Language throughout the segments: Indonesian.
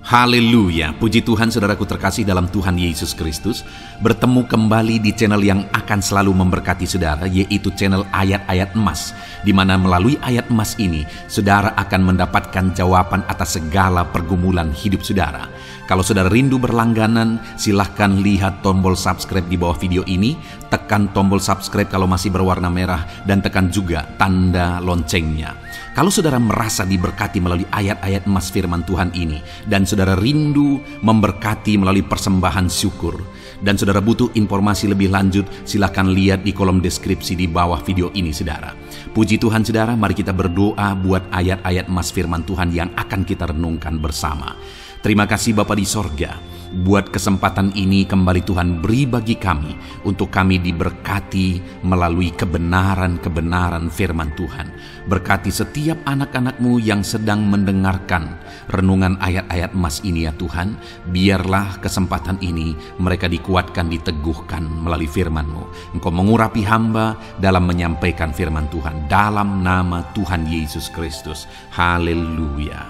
Haleluya, puji Tuhan saudaraku terkasih dalam Tuhan Yesus Kristus. Bertemu kembali di channel yang akan selalu memberkati saudara, yaitu channel Ayat-Ayat Emas, di mana melalui ayat emas ini, saudara akan mendapatkan jawaban atas segala pergumulan hidup saudara. Kalau saudara rindu berlangganan, silahkan lihat tombol subscribe di bawah video ini, tekan tombol subscribe kalau masih berwarna merah, dan tekan juga tanda loncengnya. Kalau saudara merasa diberkati melalui ayat-ayat emas firman Tuhan ini, dan saudara rindu memberkati melalui persembahan syukur, dan saudara butuh informasi lebih lanjut, silakan lihat di kolom deskripsi di bawah video ini saudara. Puji Tuhan saudara, mari kita berdoa buat ayat-ayat emas firman Tuhan yang akan kita renungkan bersama. Terima kasih Bapa di sorga, buat kesempatan ini kembali Tuhan beri bagi kami, untuk kami diberkati melalui kebenaran-kebenaran firman Tuhan. Berkati setiap anak-anak-Mu yang sedang mendengarkan renungan ayat-ayat emas ini ya Tuhan. Biarlah kesempatan ini mereka dikuatkan, diteguhkan melalui firman-Mu. Engkau mengurapi hamba dalam menyampaikan firman Tuhan. Dalam nama Tuhan Yesus Kristus. Haleluya.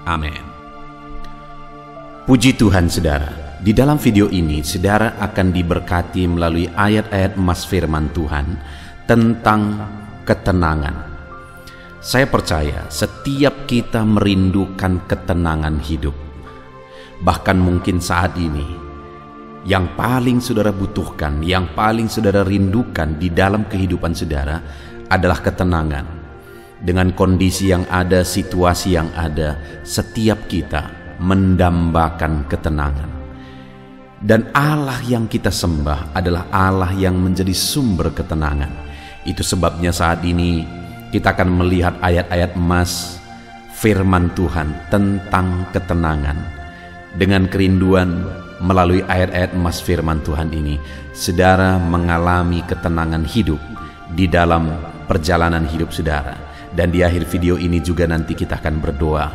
Amin. Puji Tuhan saudara, di dalam video ini saudara akan diberkati melalui ayat-ayat emas firman Tuhan tentang ketenangan. Saya percaya setiap kita merindukan ketenangan hidup. Bahkan mungkin saat ini, yang paling saudara butuhkan, yang paling saudara rindukan di dalam kehidupan saudara adalah ketenangan. Dengan kondisi yang ada, situasi yang ada, setiap kita mendambakan ketenangan. Dan Allah yang kita sembah adalah Allah yang menjadi sumber ketenangan. Itu sebabnya saat ini kita akan melihat ayat-ayat emas firman Tuhan tentang ketenangan. Dengan kerinduan melalui ayat-ayat emas firman Tuhan ini, saudara mengalami ketenangan hidup di dalam perjalanan hidup saudara. Dan di akhir video ini juga nanti kita akan berdoa.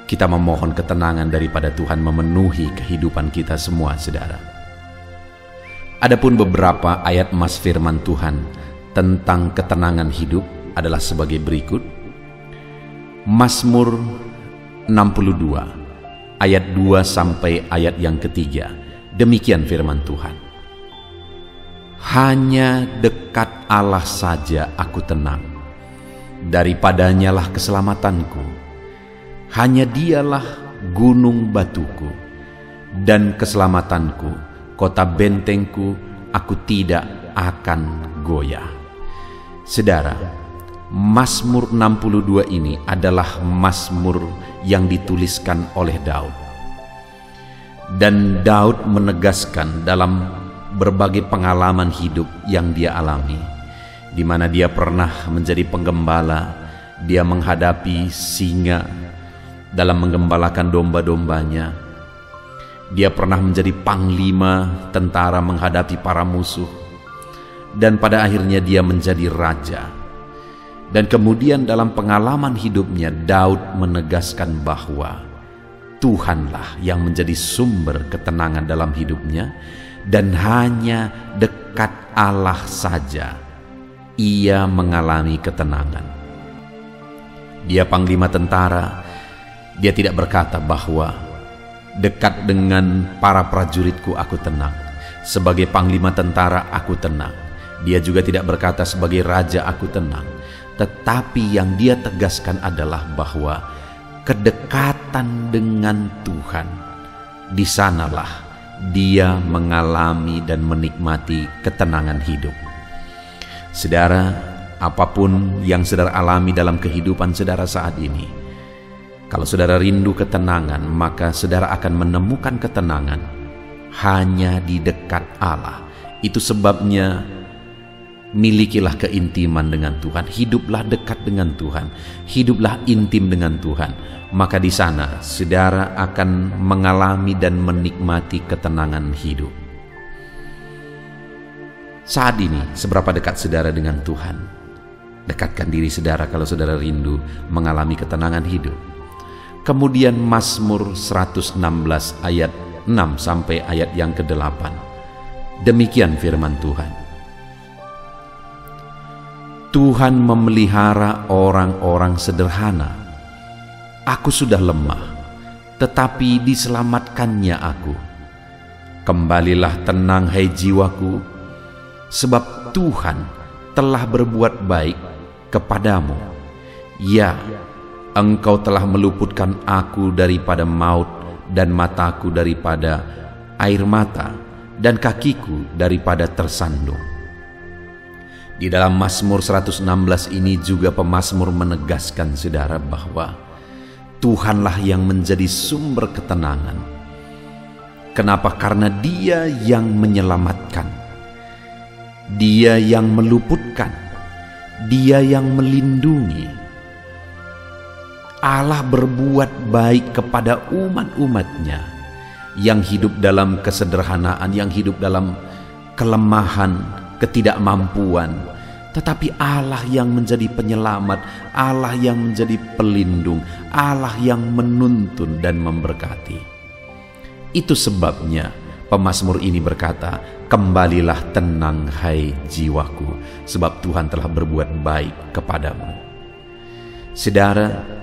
Kita memohon ketenangan daripada Tuhan memenuhi kehidupan kita semua, saudara. Adapun beberapa ayat emas firman Tuhan tentang ketenangan hidup adalah sebagai berikut. Mazmur 62 ayat 2 sampai ayat yang ketiga. Demikian firman Tuhan. Hanya dekat Allah saja aku tenang, daripadanyalah keselamatanku. Hanya dialah gunung batuku dan keselamatanku, kota bentengku, aku tidak akan goyah. Saudara, Mazmur 62 ini adalah Mazmur yang dituliskan oleh Daud. Dan Daud menegaskan dalam berbagai pengalaman hidup yang dia alami, di mana dia pernah menjadi penggembala, dia menghadapi singa dalam menggembalakan domba-dombanya. Dia pernah menjadi panglima tentara menghadapi para musuh, dan pada akhirnya dia menjadi raja. Dan kemudian dalam pengalaman hidupnya, Daud menegaskan bahwa Tuhanlah yang menjadi sumber ketenangan dalam hidupnya, dan hanya dekat Allah saja ia mengalami ketenangan. Dia panglima tentara. Dia tidak berkata bahwa dekat dengan para prajuritku aku tenang, sebagai panglima tentara aku tenang. Dia juga tidak berkata sebagai raja aku tenang. Tetapi yang dia tegaskan adalah bahwa kedekatan dengan Tuhan, di sanalah dia mengalami dan menikmati ketenangan hidup. Saudara, apapun yang saudara alami dalam kehidupan saudara saat ini, kalau saudara rindu ketenangan, maka saudara akan menemukan ketenangan hanya di dekat Allah. Itu sebabnya milikilah keintiman dengan Tuhan, hiduplah dekat dengan Tuhan, hiduplah intim dengan Tuhan. Maka di sana saudara akan mengalami dan menikmati ketenangan hidup. Saat ini, seberapa dekat saudara dengan Tuhan? Dekatkan diri saudara kalau saudara rindu mengalami ketenangan hidup. Kemudian Mazmur 116 ayat 6 sampai ayat yang ke-8. Demikian firman Tuhan. Tuhan memelihara orang-orang sederhana. Aku sudah lemah, tetapi diselamatkannya aku. Kembalilah tenang hai jiwaku, sebab Tuhan telah berbuat baik kepadamu. Ya, Engkau telah meluputkan aku daripada maut, dan mataku daripada air mata, dan kakiku daripada tersandung. Di dalam Mazmur 116 ini juga pemazmur menegaskan saudara bahwa Tuhanlah yang menjadi sumber ketenangan. Kenapa? Karena Dia yang menyelamatkan, Dia yang meluputkan, Dia yang melindungi. Allah berbuat baik kepada umat-umatnya yang hidup dalam kesederhanaan, yang hidup dalam kelemahan, ketidakmampuan. Tetapi Allah yang menjadi penyelamat, Allah yang menjadi pelindung, Allah yang menuntun dan memberkati. Itu sebabnya pemazmur ini berkata, kembalilah tenang hai jiwaku, sebab Tuhan telah berbuat baik kepadamu. Saudara,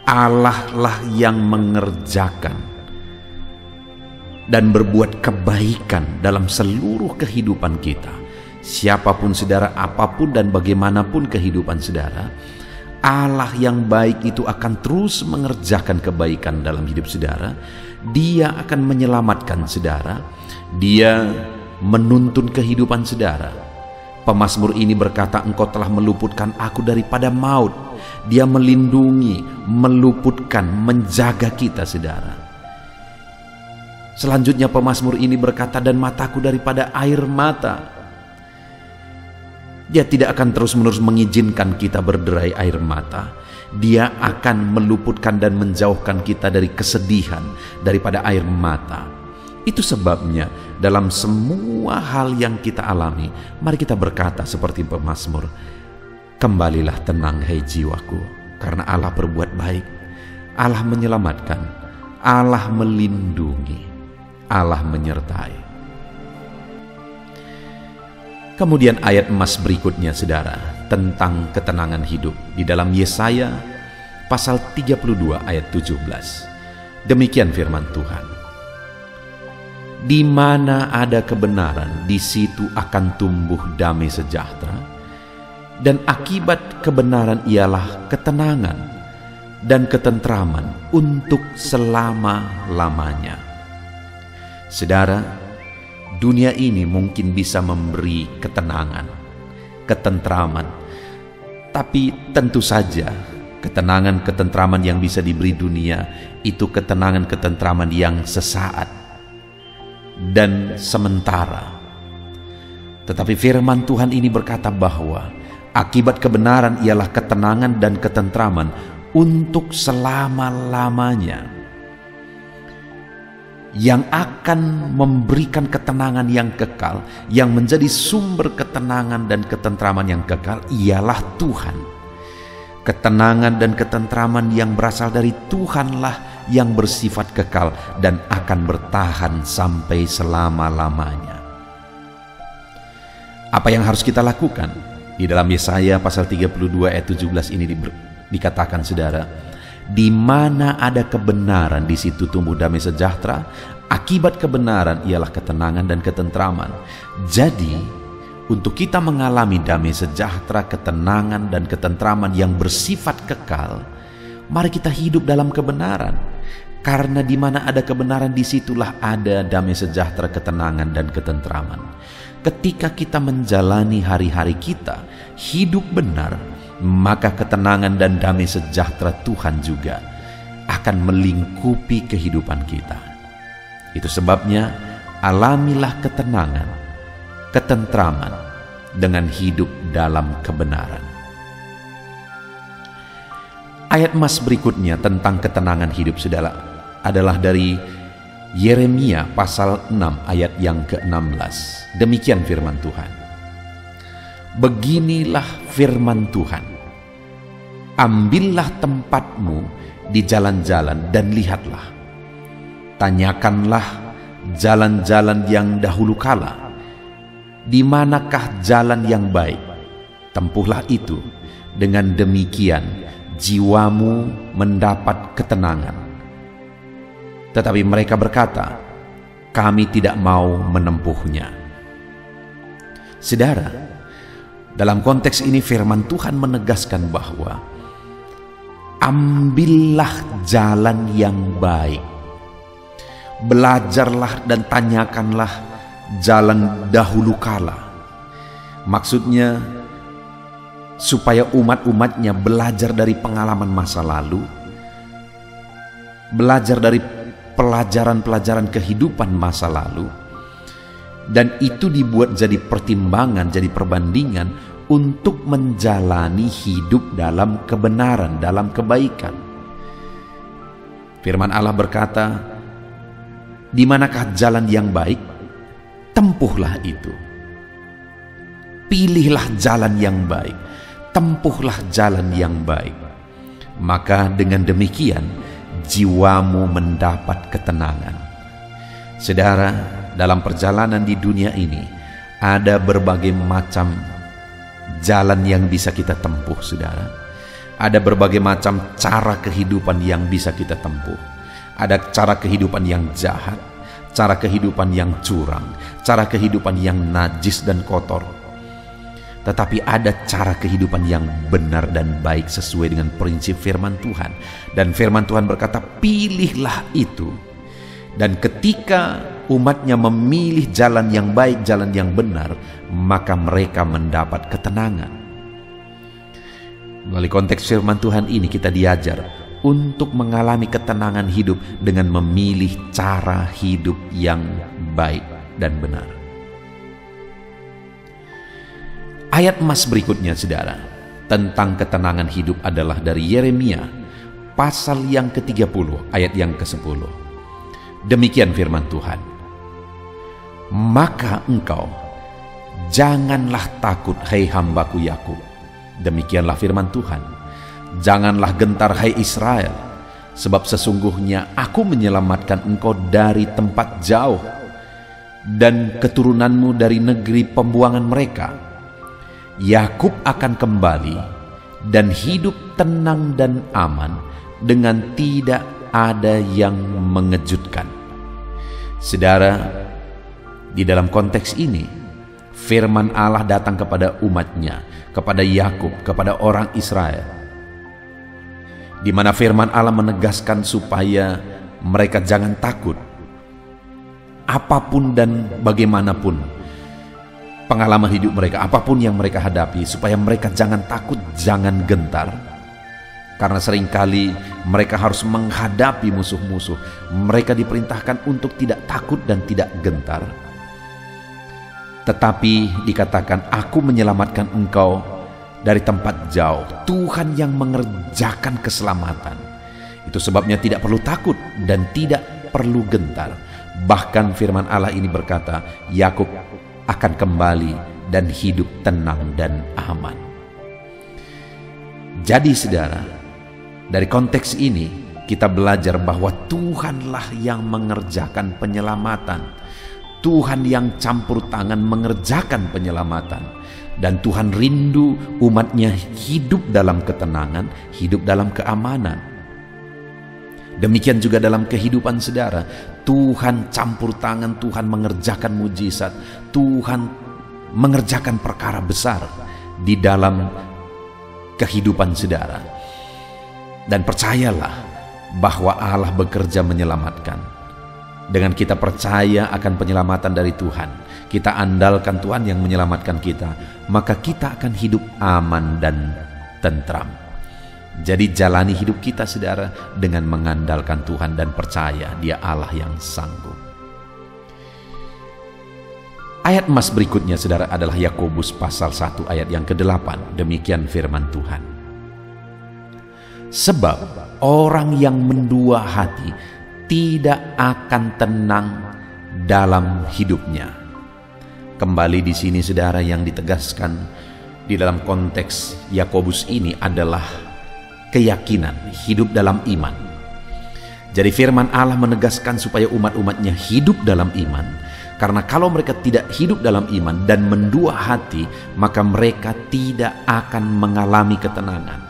Allah lah yang mengerjakan dan berbuat kebaikan dalam seluruh kehidupan kita. Siapapun saudara, apapun dan bagaimanapun kehidupan saudara, Allah yang baik itu akan terus mengerjakan kebaikan dalam hidup saudara. Dia akan menyelamatkan saudara, Dia menuntun kehidupan saudara. Pemazmur ini berkata, Engkau telah meluputkan aku daripada maut. Dia melindungi, meluputkan, menjaga kita saudara. Selanjutnya pemazmur ini berkata, dan mataku daripada air mata. Dia tidak akan terus-menerus mengizinkan kita berderai air mata. Dia akan meluputkan dan menjauhkan kita dari kesedihan, daripada air mata. Itu sebabnya dalam semua hal yang kita alami, mari kita berkata seperti pemazmur, kembalilah tenang hai jiwaku, karena Allah berbuat baik, Allah menyelamatkan, Allah melindungi, Allah menyertai. Kemudian ayat emas berikutnya saudara, tentang ketenangan hidup di dalam Yesaya pasal 32 ayat 17. Demikian firman Tuhan. Di mana ada kebenaran, di situ akan tumbuh damai sejahtera, dan akibat kebenaran ialah ketenangan dan ketentraman untuk selama-lamanya. Saudara, dunia ini mungkin bisa memberi ketenangan, ketentraman, tapi tentu saja ketenangan, ketentraman yang bisa diberi dunia itu ketenangan, ketentraman yang sesaat dan sementara. Tetapi firman Tuhan ini berkata bahwa akibat kebenaran ialah ketenangan dan ketentraman untuk selama-lamanya. Yang akan memberikan ketenangan yang kekal, yang menjadi sumber ketenangan dan ketentraman yang kekal ialah Tuhan. Ketenangan dan ketentraman yang berasal dari Tuhanlah yang bersifat kekal dan akan bertahan sampai selama-lamanya. Apa yang harus kita lakukan? Di dalam Yesaya pasal 32 ayat 17 ini dikatakan saudara, di mana ada kebenaran di situ tumbuh damai sejahtera. Akibat kebenaran ialah ketenangan dan ketentraman. Jadi untuk kita mengalami damai sejahtera, ketenangan dan ketentraman yang bersifat kekal, mari kita hidup dalam kebenaran. Karena di mana ada kebenaran, disitulah ada damai sejahtera, ketenangan dan ketentraman. Ketika kita menjalani hari-hari kita hidup benar, maka ketenangan dan damai sejahtera Tuhan juga akan melingkupi kehidupan kita. Itu sebabnya alamilah ketenangan, ketentraman dengan hidup dalam kebenaran. Ayat emas berikutnya tentang ketenangan hidup saudara adalah dari Yeremia pasal 6 ayat yang ke-16. Demikian firman Tuhan. Beginilah firman Tuhan. Ambillah tempatmu di jalan-jalan dan lihatlah. Tanyakanlah jalan-jalan yang dahulu kala. Di manakah jalan yang baik? Tempuhlah itu. Dengan demikian jiwamu mendapat ketenangan Tetapi mereka berkata, kami tidak mau menempuhnya. Saudara, dalam konteks ini firman Tuhan menegaskan bahwa ambillah jalan yang baik. Belajarlah dan tanyakanlah jalan dahulu kala. Maksudnya supaya umat-umatnya belajar dari pengalaman masa lalu, belajar dari pelajaran-pelajaran kehidupan masa lalu, dan itu dibuat jadi pertimbangan, jadi perbandingan untuk menjalani hidup dalam kebenaran, dalam kebaikan. Firman Allah berkata, di manakah jalan yang baik? Tempuhlah itu. Pilihlah jalan yang baik, tempuhlah jalan yang baik. Maka dengan demikian jiwamu mendapat ketenangan. Saudara, dalam perjalanan di dunia ini ada berbagai macam jalan yang bisa kita tempuh, saudara. Ada berbagai macam cara kehidupan yang bisa kita tempuh. Ada cara kehidupan yang jahat, cara kehidupan yang curang, cara kehidupan yang najis dan kotor. Tetapi ada cara kehidupan yang benar dan baik sesuai dengan prinsip firman Tuhan. Dan firman Tuhan berkata, pilihlah itu. Dan ketika umatnya memilih jalan yang baik, jalan yang benar, maka mereka mendapat ketenangan. Melalui konteks firman Tuhan ini kita diajar untuk mengalami ketenangan hidup dengan memilih cara hidup yang baik dan benar. Ayat emas berikutnya, saudara, tentang ketenangan hidup adalah dari Yeremia pasal yang ke-30 ayat yang ke-10. Demikian firman Tuhan, maka engkau janganlah takut, hai hambaku Yakub. Demikianlah firman Tuhan, janganlah gentar, hai Israel, sebab sesungguhnya aku menyelamatkan engkau dari tempat jauh dan keturunanmu dari negeri pembuangan mereka. Yakub akan kembali dan hidup tenang dan aman dengan tidak ada yang mengejutkan. Saudara, di dalam konteks ini firman Allah datang kepada umatnya, kepada Yakub, kepada orang Israel, di mana firman Allah menegaskan supaya mereka jangan takut apapun dan bagaimanapun pengalaman hidup mereka, apapun yang mereka hadapi, supaya mereka jangan takut, jangan gentar. Karena seringkali mereka harus menghadapi musuh-musuh. Mereka diperintahkan untuk tidak takut dan tidak gentar. Tetapi dikatakan, aku menyelamatkan engkau dari tempat jauh. Tuhan yang mengerjakan keselamatan. Itu sebabnya tidak perlu takut dan tidak perlu gentar. Bahkan firman Allah ini berkata, Yakub akan kembali dan hidup tenang dan aman. Jadi saudara, dari konteks ini kita belajar bahwa Tuhanlah yang mengerjakan penyelamatan. Tuhan yang campur tangan mengerjakan penyelamatan. Dan Tuhan rindu umatnya hidup dalam ketenangan, hidup dalam keamanan. Demikian juga dalam kehidupan saudara. Tuhan campur tangan, Tuhan mengerjakan mujizat, Tuhan mengerjakan perkara besar di dalam kehidupan saudara. Dan percayalah bahwa Allah bekerja menyelamatkan. Dengan kita percaya akan penyelamatan dari Tuhan, kita andalkan Tuhan yang menyelamatkan kita, maka kita akan hidup aman dan tentram. Jadi jalani hidup kita saudara dengan mengandalkan Tuhan dan percaya Dia Allah yang sanggup. Ayat emas berikutnya saudara adalah Yakobus pasal 1 ayat yang ke-8. Demikian firman Tuhan. Sebab orang yang mendua hati tidak akan tenang dalam hidupnya. Kembali di sini saudara, yang ditegaskan di dalam konteks Yakobus ini adalah keyakinan, hidup dalam iman. Jadi firman Allah menegaskan supaya umat-umatnya hidup dalam iman. Karena kalau mereka tidak hidup dalam iman dan mendua hati, maka mereka tidak akan mengalami ketenangan.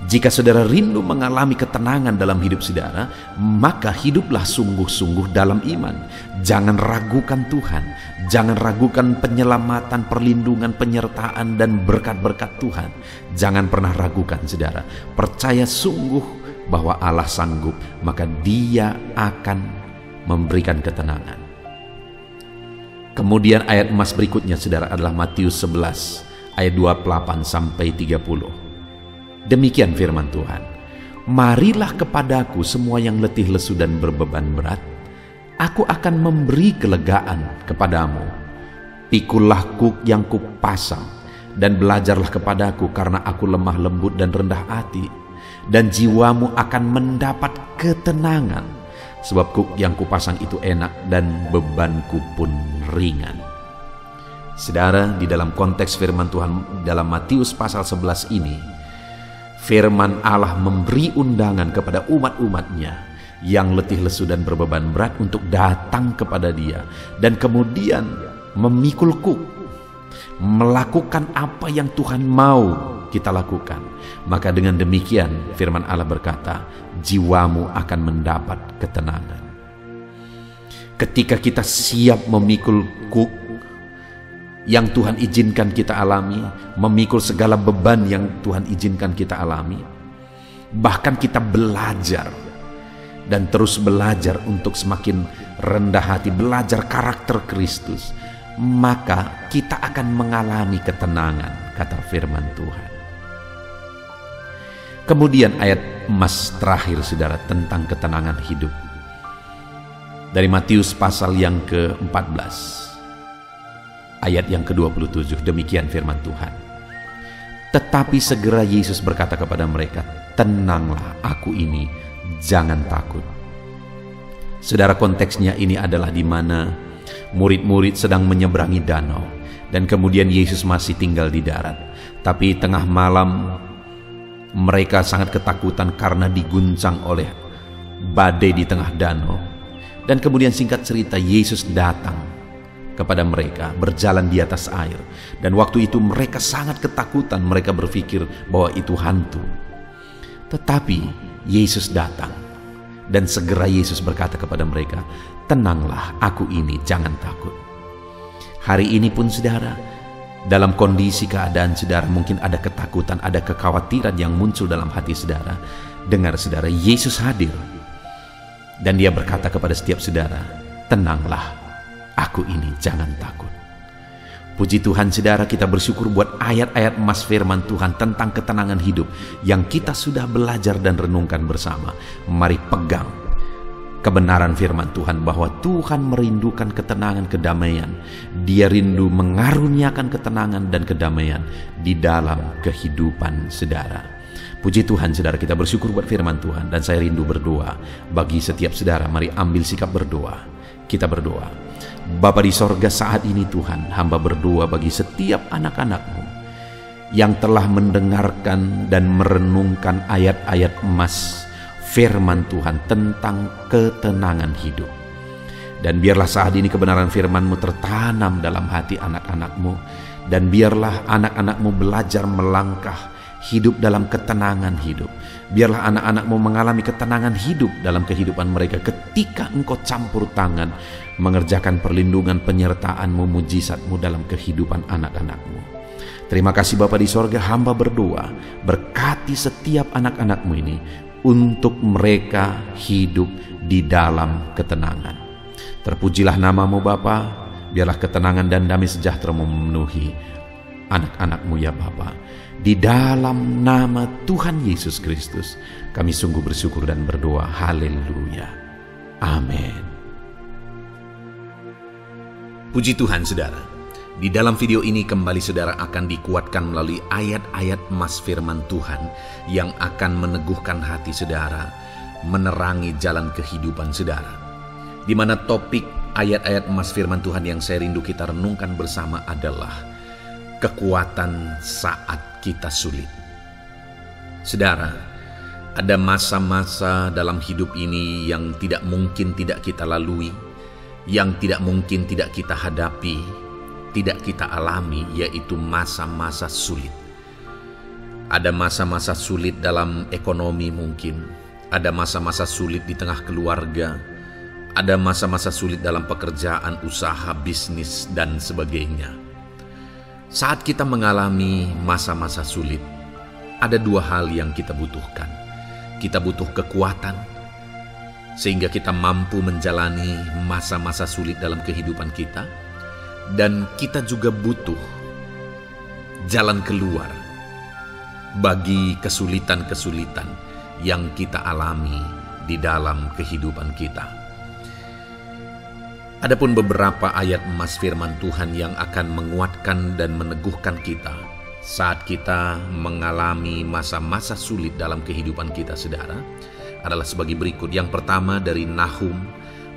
Jika saudara rindu mengalami ketenangan dalam hidup saudara, maka hiduplah sungguh-sungguh dalam iman. Jangan ragukan Tuhan, jangan ragukan penyelamatan, perlindungan, penyertaan, dan berkat-berkat Tuhan. Jangan pernah ragukan saudara. Percaya sungguh bahwa Allah sanggup, maka Dia akan memberikan ketenangan. Kemudian ayat emas berikutnya saudara adalah Matius 11 ayat 28 sampai 30. Demikian firman Tuhan, marilah kepadaku semua yang letih lesu dan berbeban berat, aku akan memberi kelegaan kepadamu. Pikullah kuk yang kupasang, dan belajarlah kepadaku, karena aku lemah lembut dan rendah hati, dan jiwamu akan mendapat ketenangan. Sebab kuk yang kupasang itu enak, dan bebanku pun ringan. Saudara, di dalam konteks firman Tuhan dalam Matius pasal 11 ini, firman Allah memberi undangan kepada umat-umatnya yang letih lesu dan berbeban berat untuk datang kepada Dia, dan kemudian memikul kuk, melakukan apa yang Tuhan mau kita lakukan. Maka dengan demikian firman Allah berkata, jiwamu akan mendapat ketenangan. Ketika kita siap memikul kuk yang Tuhan izinkan kita alami, memikul segala beban yang Tuhan izinkan kita alami, bahkan kita belajar dan terus belajar untuk semakin rendah hati, belajar karakter Kristus, maka kita akan mengalami ketenangan, kata firman Tuhan. Kemudian ayat emas terakhir saudara tentang ketenangan hidup dari Matius pasal yang ke-14 ayat yang ke-27. Demikian firman Tuhan, tetapi segera Yesus berkata kepada mereka, tenanglah, aku ini, jangan takut. Saudara, konteksnya ini adalah di mana murid-murid sedang menyeberangi danau, dan kemudian Yesus masih tinggal di darat. Tapi tengah malam mereka sangat ketakutan karena diguncang oleh badai di tengah danau. Dan kemudian singkat cerita, Yesus datang kepada mereka, berjalan di atas air. Dan waktu itu mereka sangat ketakutan, mereka berpikir bahwa itu hantu. Tetapi Yesus datang, dan segera Yesus berkata kepada mereka, tenanglah, aku ini, jangan takut. Hari ini pun saudara, dalam kondisi keadaan saudara mungkin ada ketakutan, ada kekhawatiran yang muncul dalam hati saudara. Dengar saudara, Yesus hadir, dan Dia berkata kepada setiap saudara, tenanglah, aku ini, jangan takut. Puji Tuhan saudara, kita bersyukur buat ayat-ayat emas firman Tuhan tentang ketenangan hidup yang kita sudah belajar dan renungkan bersama. Mari pegang kebenaran firman Tuhan bahwa Tuhan merindukan ketenangan, kedamaian. Dia rindu mengaruniakan ketenangan dan kedamaian di dalam kehidupan saudara. Puji Tuhan saudara, kita bersyukur buat firman Tuhan, dan saya rindu berdoa bagi setiap saudara. Mari ambil sikap berdoa. Kita berdoa. Bapa di sorga, saat ini Tuhan, hamba berdoa bagi setiap anak-anak-Mu yang telah mendengarkan dan merenungkan ayat-ayat emas firman Tuhan tentang ketenangan hidup. Dan biarlah saat ini kebenaran firman-Mu tertanam dalam hati anak-anak-Mu, dan biarlah anak-anak-Mu belajar melangkah hidup dalam ketenangan hidup. Biarlah anak-anak-Mu mengalami ketenangan hidup dalam kehidupan mereka ketika Engkau campur tangan mengerjakan perlindungan, penyertaan-Mu, mujizat-Mu dalam kehidupan anak-anak-Mu. Terima kasih Bapa di sorga, hamba berdoa, berkati setiap anak-anak-Mu ini untuk mereka hidup di dalam ketenangan. Terpujilah nama-Mu Bapa, biarlah ketenangan dan damai sejahtera-Mu memenuhi anak-anak-Mu ya Bapa. Di dalam nama Tuhan Yesus Kristus kami sungguh bersyukur dan berdoa. Haleluya. Amin. Puji Tuhan saudara. Di dalam video ini kembali saudara akan dikuatkan melalui ayat-ayat emas firman Tuhan yang akan meneguhkan hati saudara, menerangi jalan kehidupan saudara. Di mana topik ayat-ayat emas firman Tuhan yang saya rindu kita renungkan bersama adalah kekuatan saat kita sulit. Saudara, ada masa-masa dalam hidup ini yang tidak mungkin tidak kita lalui, yang tidak mungkin tidak kita hadapi, tidak kita alami, yaitu masa-masa sulit. Ada masa-masa sulit dalam ekonomi mungkin, ada masa-masa sulit di tengah keluarga, ada masa-masa sulit dalam pekerjaan, usaha, bisnis, dan sebagainya. Saat kita mengalami masa-masa sulit, ada dua hal yang kita butuhkan. Kita butuh kekuatan, sehingga kita mampu menjalani masa-masa sulit dalam kehidupan kita. Dan kita juga butuh jalan keluar bagi kesulitan-kesulitan yang kita alami di dalam kehidupan kita. Adapun beberapa ayat emas firman Tuhan yang akan menguatkan dan meneguhkan kita saat kita mengalami masa-masa sulit dalam kehidupan kita, saudara, adalah sebagai berikut. Yang pertama dari Nahum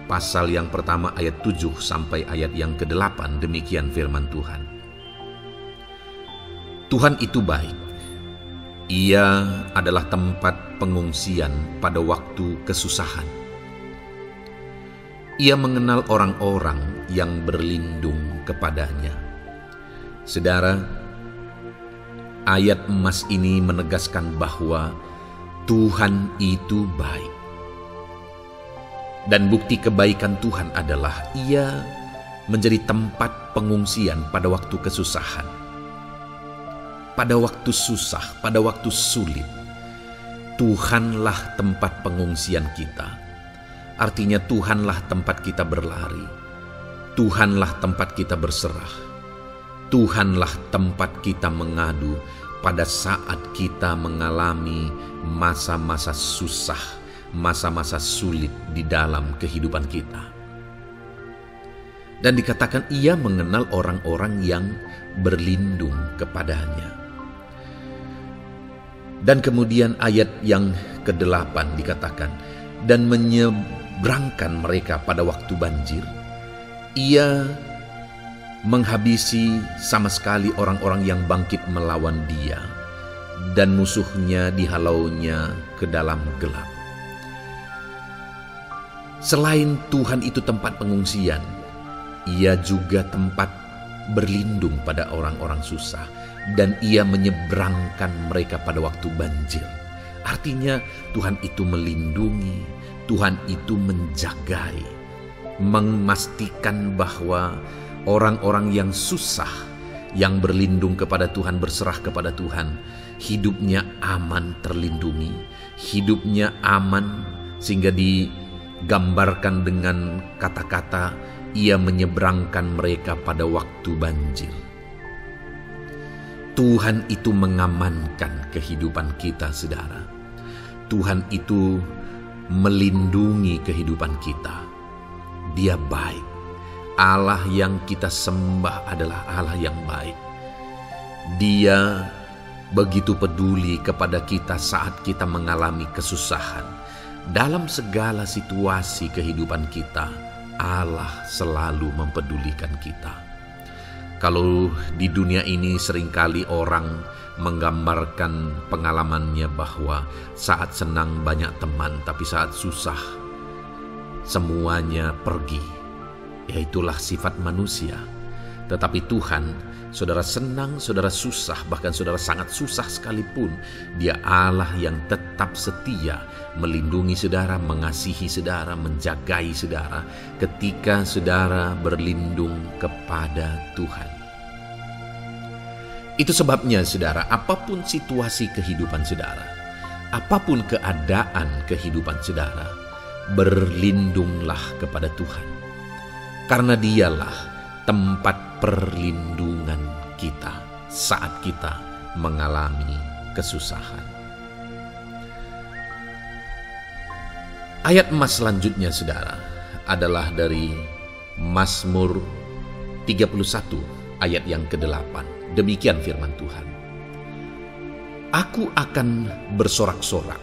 pasal yang pertama ayat 7 sampai ayat yang ke-8. Demikian firman Tuhan. Tuhan itu baik. Ia adalah tempat pengungsian pada waktu kesusahan. Ia mengenal orang-orang yang berlindung kepadanya. Saudara, ayat emas ini menegaskan bahwa Tuhan itu baik. Dan bukti kebaikan Tuhan adalah Ia menjadi tempat pengungsian pada waktu kesusahan. Pada waktu susah, pada waktu sulit, Tuhanlah tempat pengungsian kita. Artinya Tuhanlah tempat kita berlari. Tuhanlah tempat kita berserah. Tuhanlah tempat kita mengadu pada saat kita mengalami masa-masa susah, masa-masa sulit di dalam kehidupan kita. Dan dikatakan Ia mengenal orang-orang yang berlindung kepadanya. Dan kemudian ayat yang ke-8 dikatakan, dan menyeberangkan mereka pada waktu banjir. Ia menghabisi sama sekali orang-orang yang bangkit melawan Dia, dan musuhnya dihalaunya ke dalam gelap. Selain Tuhan itu tempat pengungsian, Ia juga tempat berlindung pada orang-orang susah, dan Ia menyeberangkan mereka pada waktu banjir. Artinya Tuhan itu melindungi, Tuhan itu menjagai, memastikan bahwa orang-orang yang susah, yang berlindung kepada Tuhan, berserah kepada Tuhan, hidupnya aman, terlindungi, hidupnya aman, sehingga digambarkan dengan kata-kata Ia menyeberangkan mereka pada waktu banjir. Tuhan itu mengamankan kehidupan kita, saudara. Tuhan itu melindungi kehidupan kita. Dia baik. Allah yang kita sembah adalah Allah yang baik. Dia begitu peduli kepada kita saat kita mengalami kesusahan. Dalam segala situasi kehidupan kita, Allah selalu mempedulikan kita. Kalau di dunia ini seringkali orang menggambarkan pengalamannya bahwa saat senang banyak teman, tapi saat susah semuanya pergi. Ya, itulah sifat manusia. Tetapi Tuhan, saudara senang, saudara susah, bahkan saudara sangat susah sekalipun, Dia Allah yang tetap setia melindungi saudara, mengasihi saudara, menjagai saudara ketika saudara berlindung kepada Tuhan. Itu sebabnya saudara, apapun situasi kehidupan saudara, apapun keadaan kehidupan saudara, berlindunglah kepada Tuhan. Karena Dialah tempat perlindungan kita saat kita mengalami kesusahan. Ayat emas selanjutnya saudara adalah dari Mazmur 31 ayat yang ke-8. Demikian firman Tuhan. Aku akan bersorak-sorak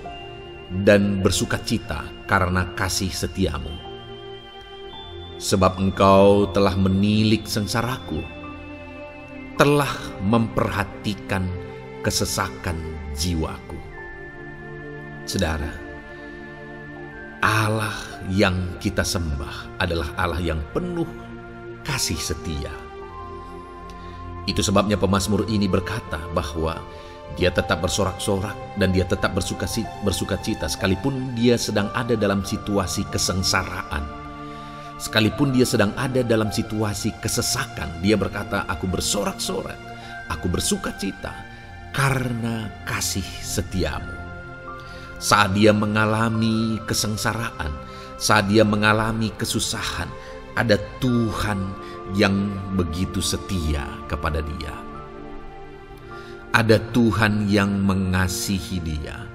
dan bersukacita karena kasih setiamu. Sebab Engkau telah menilik sengsaraku, telah memperhatikan kesesakan jiwaku. Saudara, Allah yang kita sembah adalah Allah yang penuh kasih setia. Itu sebabnya pemazmur ini berkata bahwa Dia tetap bersorak-sorak dan dia tetap bersuka cita sekalipun dia sedang ada dalam situasi kesengsaraan. Sekalipun dia sedang ada dalam situasi kesesakan, dia berkata, aku bersorak-sorak, aku bersuka cita karena kasih setiamu. Saat dia mengalami kesengsaraan, saat dia mengalami kesusahan, ada Tuhan yang begitu setia kepada dia. Ada Tuhan yang mengasihi dia.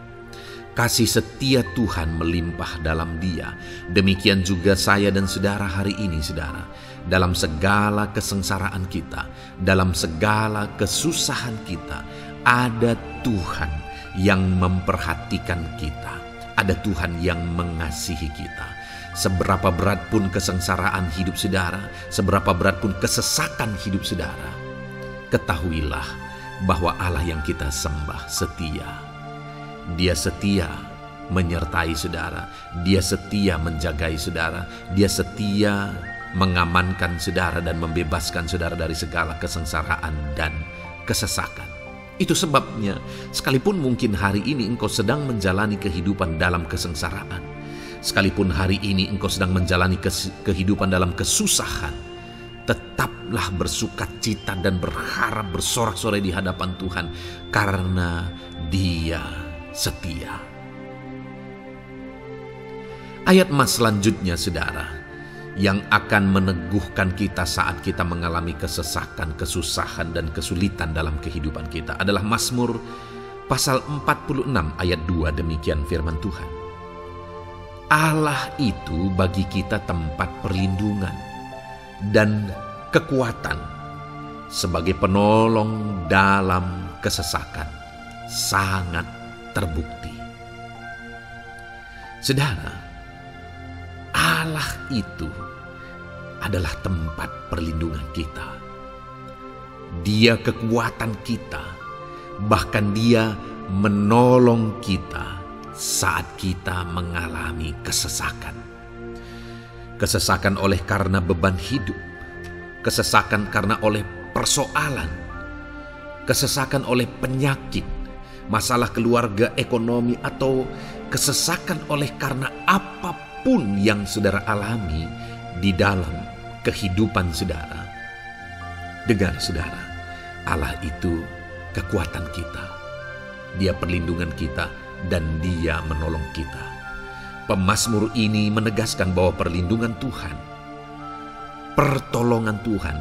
Kasih setia Tuhan melimpah dalam dia. Demikian juga saya dan saudara hari ini, saudara. Dalam segala kesengsaraan kita, dalam segala kesusahan kita, ada Tuhan yang memperhatikan kita. Ada Tuhan yang mengasihi kita. Seberapa berat pun kesengsaraan hidup saudara, seberapa berat pun kesesakan hidup saudara, ketahuilah bahwa Allah yang kita sembah setia. Dia setia menyertai saudara, dia setia menjagai saudara, dia setia mengamankan saudara dan membebaskan saudara dari segala kesengsaraan dan kesesakan. Itu sebabnya, sekalipun mungkin hari ini engkau sedang menjalani kehidupan dalam kesengsaraan, sekalipun hari ini engkau sedang menjalani kehidupan dalam kesusahan, tetaplah bersuka cita dan berharap bersorak-sorai di hadapan Tuhan karena Dia setia. Ayat mas selanjutnya, saudara, yang akan meneguhkan kita saat kita mengalami kesesakan, kesusahan, dan kesulitan dalam kehidupan kita adalah Mazmur pasal 46 ayat 2. Demikian firman Tuhan. Allah itu bagi kita tempat perlindungan dan kekuatan sebagai penolong dalam kesesakan, sangat terbukti. Saudara, Allah itu adalah tempat perlindungan kita. Dia kekuatan kita, bahkan Dia menolong kita saat kita mengalami kesesakan. Kesesakan oleh karena beban hidup, kesesakan karena oleh persoalan, kesesakan oleh penyakit, masalah keluarga, ekonomi, atau kesesakan oleh karena apapun yang saudara alami di dalam kehidupan saudara. Dengar saudara, Allah itu kekuatan kita, Dia perlindungan kita, dan Dia menolong kita. Pemazmur ini menegaskan bahwa perlindungan Tuhan, pertolongan Tuhan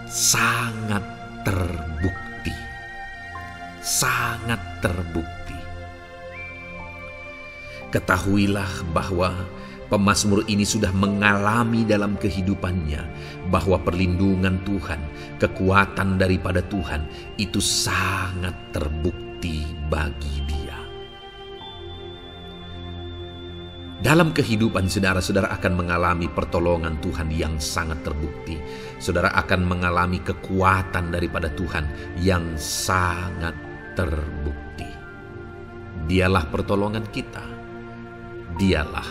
sangat terbukti. Sangat terbukti. Ketahuilah bahwa pemazmur ini sudah mengalami dalam kehidupannya bahwa perlindungan Tuhan, kekuatan daripada Tuhan itu sangat terbukti bagi dia. Dalam kehidupan saudara akan mengalami pertolongan Tuhan yang sangat terbukti. Saudara akan mengalami kekuatan daripada Tuhan yang sangat terbukti. Dialah pertolongan kita. Dialah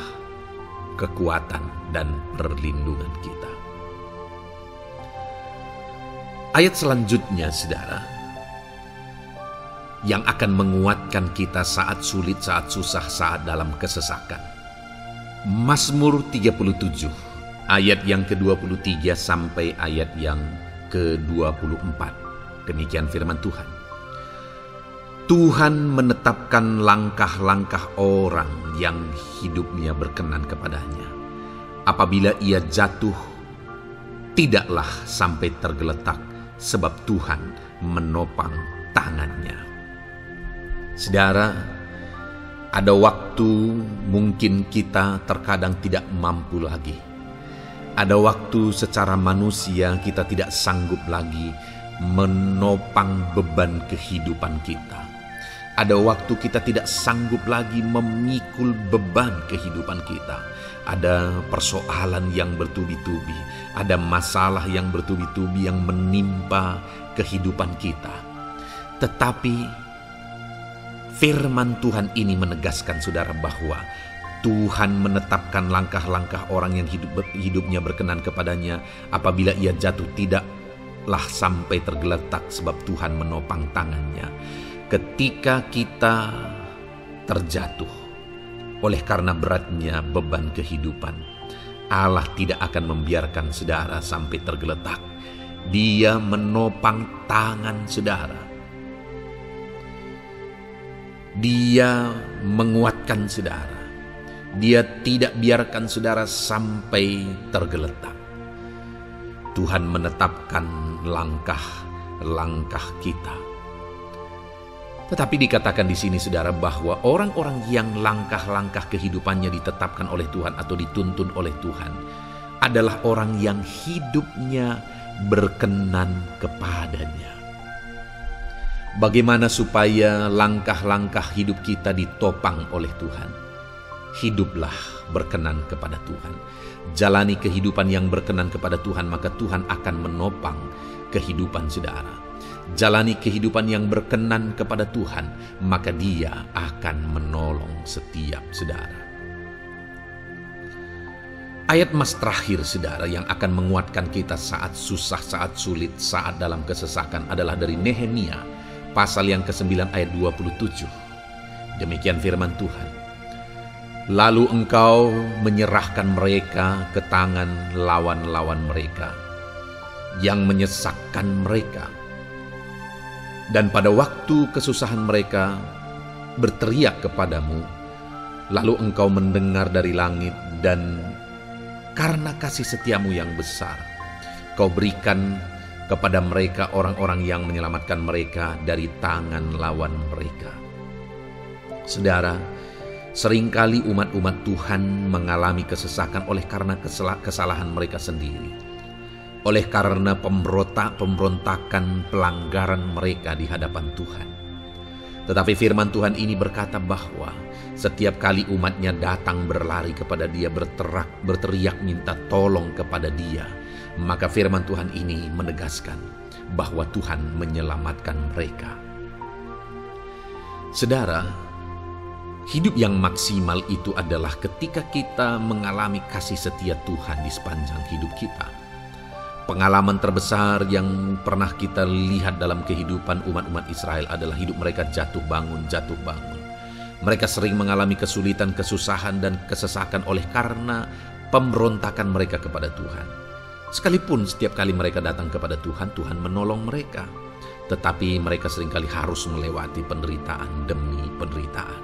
kekuatan dan perlindungan kita. Ayat selanjutnya, saudara, yang akan menguatkan kita saat sulit, saat susah, saat dalam kesesakan. Mazmur 37 ayat yang ke-23 sampai ayat yang ke-24. Demikian firman Tuhan. Tuhan menetapkan langkah-langkah orang yang hidupnya berkenan kepadanya. Apabila ia jatuh, tidaklah sampai tergeletak, sebab Tuhan menopang tangannya. Saudara, ada waktu mungkin kita terkadang tidak mampu lagi. Ada waktu secara manusia kita tidak sanggup lagi menopang beban kehidupan kita. Ada waktu kita tidak sanggup lagi memikul beban kehidupan kita. Ada persoalan yang bertubi-tubi, ada masalah yang bertubi-tubi yang menimpa kehidupan kita. Tetapi firman Tuhan ini menegaskan saudara bahwa Tuhan menetapkan langkah-langkah orang yang hidupnya berkenan kepadanya. Apabila ia jatuh, tidaklah sampai tergeletak, sebab Tuhan menopang tangannya. ketika kita terjatuh oleh karena beratnya beban kehidupan, Allah tidak akan membiarkan saudara sampai tergeletak. Dia menopang tangan saudara. Dia menguatkan saudara. Dia tidak biarkan saudara sampai tergeletak. Tuhan menetapkan langkah-langkah kita. Tetapi dikatakan di sini saudara bahwa orang-orang yang langkah-langkah kehidupannya ditetapkan oleh Tuhan atau dituntun oleh Tuhan adalah orang yang hidupnya berkenan kepadanya. Bagaimana supaya langkah-langkah hidup kita ditopang oleh Tuhan? Hiduplah berkenan kepada Tuhan. Jalani kehidupan yang berkenan kepada Tuhan, maka Tuhan akan menopang kehidupan saudara. Jalani kehidupan yang berkenan kepada Tuhan, maka Dia akan menolong setiap saudara. Ayat emas terakhir saudara yang akan menguatkan kita saat susah, saat sulit, saat dalam kesesakan adalah dari Nehemia pasal yang ke-9 ayat 27. Demikian firman Tuhan. Lalu engkau menyerahkan mereka ke tangan lawan-lawan mereka yang menyesakkan mereka. Dan pada waktu kesusahan mereka berteriak kepadamu, lalu engkau mendengar dari langit, dan karena kasih setiamu yang besar, kau berikan kepada mereka orang-orang yang menyelamatkan mereka dari tangan lawan mereka. Saudara, seringkali umat-umat Tuhan mengalami kesesakan oleh karena kesalahan mereka sendiri. Oleh karena pemberontakan, pelanggaran mereka di hadapan Tuhan. Tetapi firman Tuhan ini berkata bahwa setiap kali umatnya datang berlari kepada Dia, berteriak minta tolong kepada Dia, maka firman Tuhan ini menegaskan bahwa Tuhan menyelamatkan mereka. Saudara, hidup yang maksimal itu adalah ketika kita mengalami kasih setia Tuhan di sepanjang hidup kita. Pengalaman terbesar yang pernah kita lihat dalam kehidupan umat-umat Israel adalah hidup mereka jatuh bangun. Mereka sering mengalami kesulitan, kesusahan, dan kesesakan oleh karena pemberontakan mereka kepada Tuhan. Sekalipun setiap kali mereka datang kepada Tuhan, Tuhan menolong mereka. Tetapi mereka seringkali harus melewati penderitaan demi penderitaan.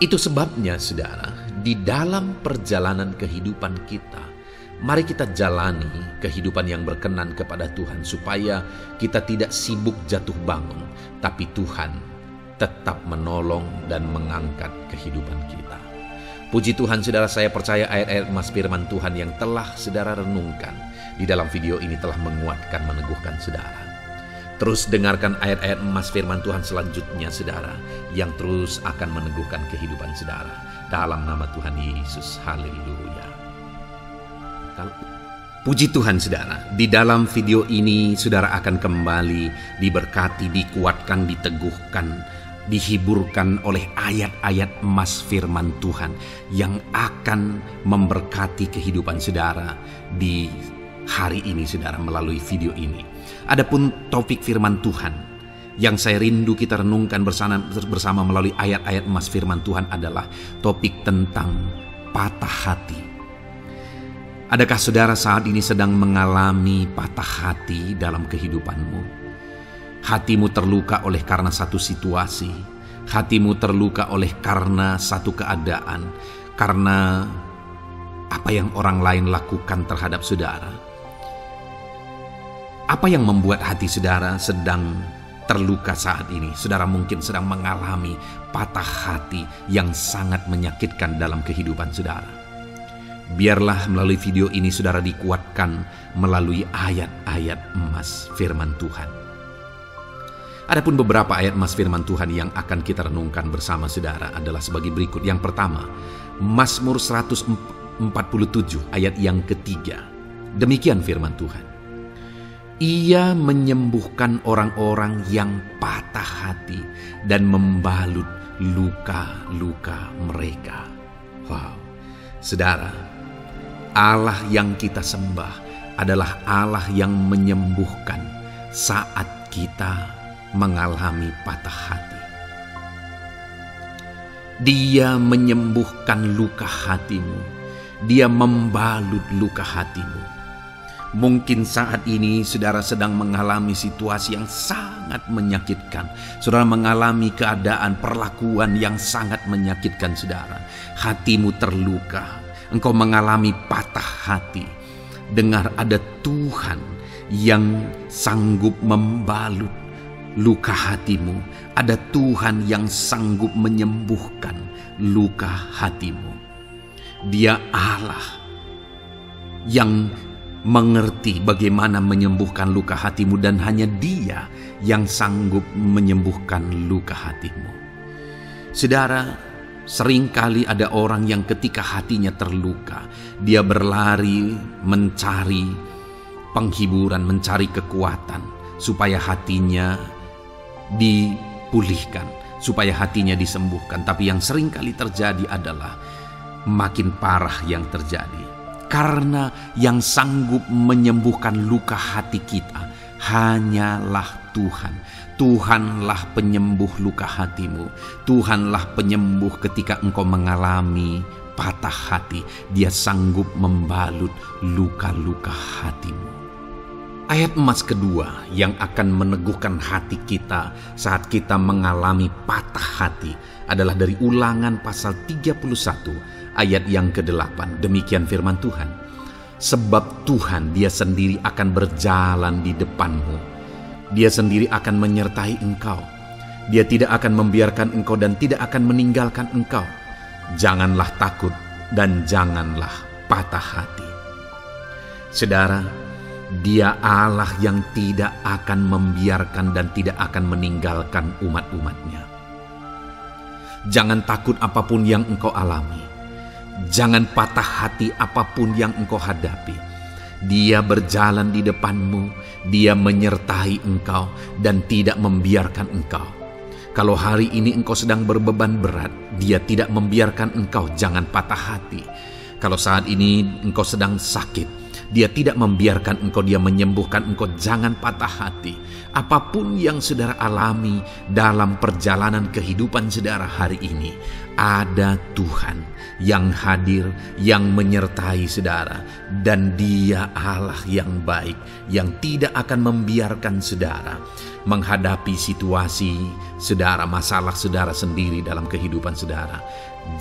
Itu sebabnya, saudara, di dalam perjalanan kehidupan kita, mari kita jalani kehidupan yang berkenan kepada Tuhan supaya kita tidak sibuk jatuh bangun, tapi Tuhan tetap menolong dan mengangkat kehidupan kita. Puji Tuhan saudara, saya percaya ayat-ayat emas firman Tuhan yang telah saudara renungkan di dalam video ini telah menguatkan, meneguhkan saudara. Terus dengarkan ayat-ayat emas firman Tuhan selanjutnya saudara, yang terus akan meneguhkan kehidupan saudara. Dalam nama Tuhan Yesus, haleluya. Puji Tuhan saudara, di dalam video ini saudara akan kembali diberkati, dikuatkan, diteguhkan, dihiburkan oleh ayat-ayat emas firman Tuhan yang akan memberkati kehidupan saudara di hari ini saudara melalui video ini. Adapun topik firman Tuhan yang saya rindu kita renungkan bersama melalui ayat-ayat emas firman Tuhan adalah topik tentang patah hati. Adakah saudara saat ini sedang mengalami patah hati dalam kehidupanmu? Hatimu terluka oleh karena satu situasi, hatimu terluka oleh karena satu keadaan, karena apa yang orang lain lakukan terhadap saudara. Apa yang membuat hati saudara sedang terluka saat ini? Saudara mungkin sedang mengalami patah hati yang sangat menyakitkan dalam kehidupan saudara. Biarlah melalui video ini saudara dikuatkan melalui ayat-ayat emas firman Tuhan. Adapun beberapa ayat emas firman Tuhan yang akan kita renungkan bersama saudara adalah sebagai berikut. Yang pertama, Mazmur 147 ayat yang ketiga. Demikian firman Tuhan. Ia menyembuhkan orang-orang yang patah hati dan membalut luka-luka mereka. Wow, saudara, Allah yang kita sembah adalah Allah yang menyembuhkan saat kita mengalami patah hati. Dia menyembuhkan luka hatimu. Dia membalut luka hatimu. Mungkin saat ini saudara sedang mengalami situasi yang sangat menyakitkan. Saudara mengalami keadaan perlakuan yang sangat menyakitkan saudara. Hatimu terluka. Engkau mengalami patah hati. Dengar, ada Tuhan yang sanggup membalut luka hatimu. Ada Tuhan yang sanggup menyembuhkan luka hatimu. Dia Allah yang mengerti bagaimana menyembuhkan luka hatimu, dan hanya Dia yang sanggup menyembuhkan luka hatimu. Saudara, seringkali ada orang yang ketika hatinya terluka, dia berlari mencari penghiburan, mencari kekuatan supaya hatinya dipulihkan, supaya hatinya disembuhkan. Tapi yang seringkali terjadi adalah makin parah yang terjadi. Karena yang sanggup menyembuhkan luka hati kita hanyalah Tuhan. Tuhanlah penyembuh luka hatimu. Tuhanlah penyembuh ketika engkau mengalami patah hati. Dia sanggup membalut luka-luka hatimu. Ayat emas kedua yang akan meneguhkan hati kita saat kita mengalami patah hati adalah dari Ulangan pasal 31 ayat yang ke-8. Demikian firman Tuhan. Sebab Tuhan Dia sendiri akan berjalan di depanmu. Dia sendiri akan menyertai engkau. Dia tidak akan membiarkan engkau dan tidak akan meninggalkan engkau. Janganlah takut dan janganlah patah hati. Saudara, Dia Allah yang tidak akan membiarkan dan tidak akan meninggalkan umat-umatnya. Jangan takut apapun yang engkau alami. Jangan patah hati apapun yang engkau hadapi. Dia berjalan di depanmu. Dia menyertai engkau dan tidak membiarkan engkau. Kalau hari ini engkau sedang berbeban berat, Dia tidak membiarkan engkau. Jangan patah hati. Kalau saat ini engkau sedang sakit, Dia tidak membiarkan engkau, Dia menyembuhkan engkau. Jangan patah hati. Apapun yang saudara alami dalam perjalanan kehidupan saudara hari ini, ada Tuhan yang hadir, yang menyertai saudara. Dan Dia Allah yang baik, yang tidak akan membiarkan saudara menghadapi situasi saudara, masalah saudara sendiri dalam kehidupan saudara.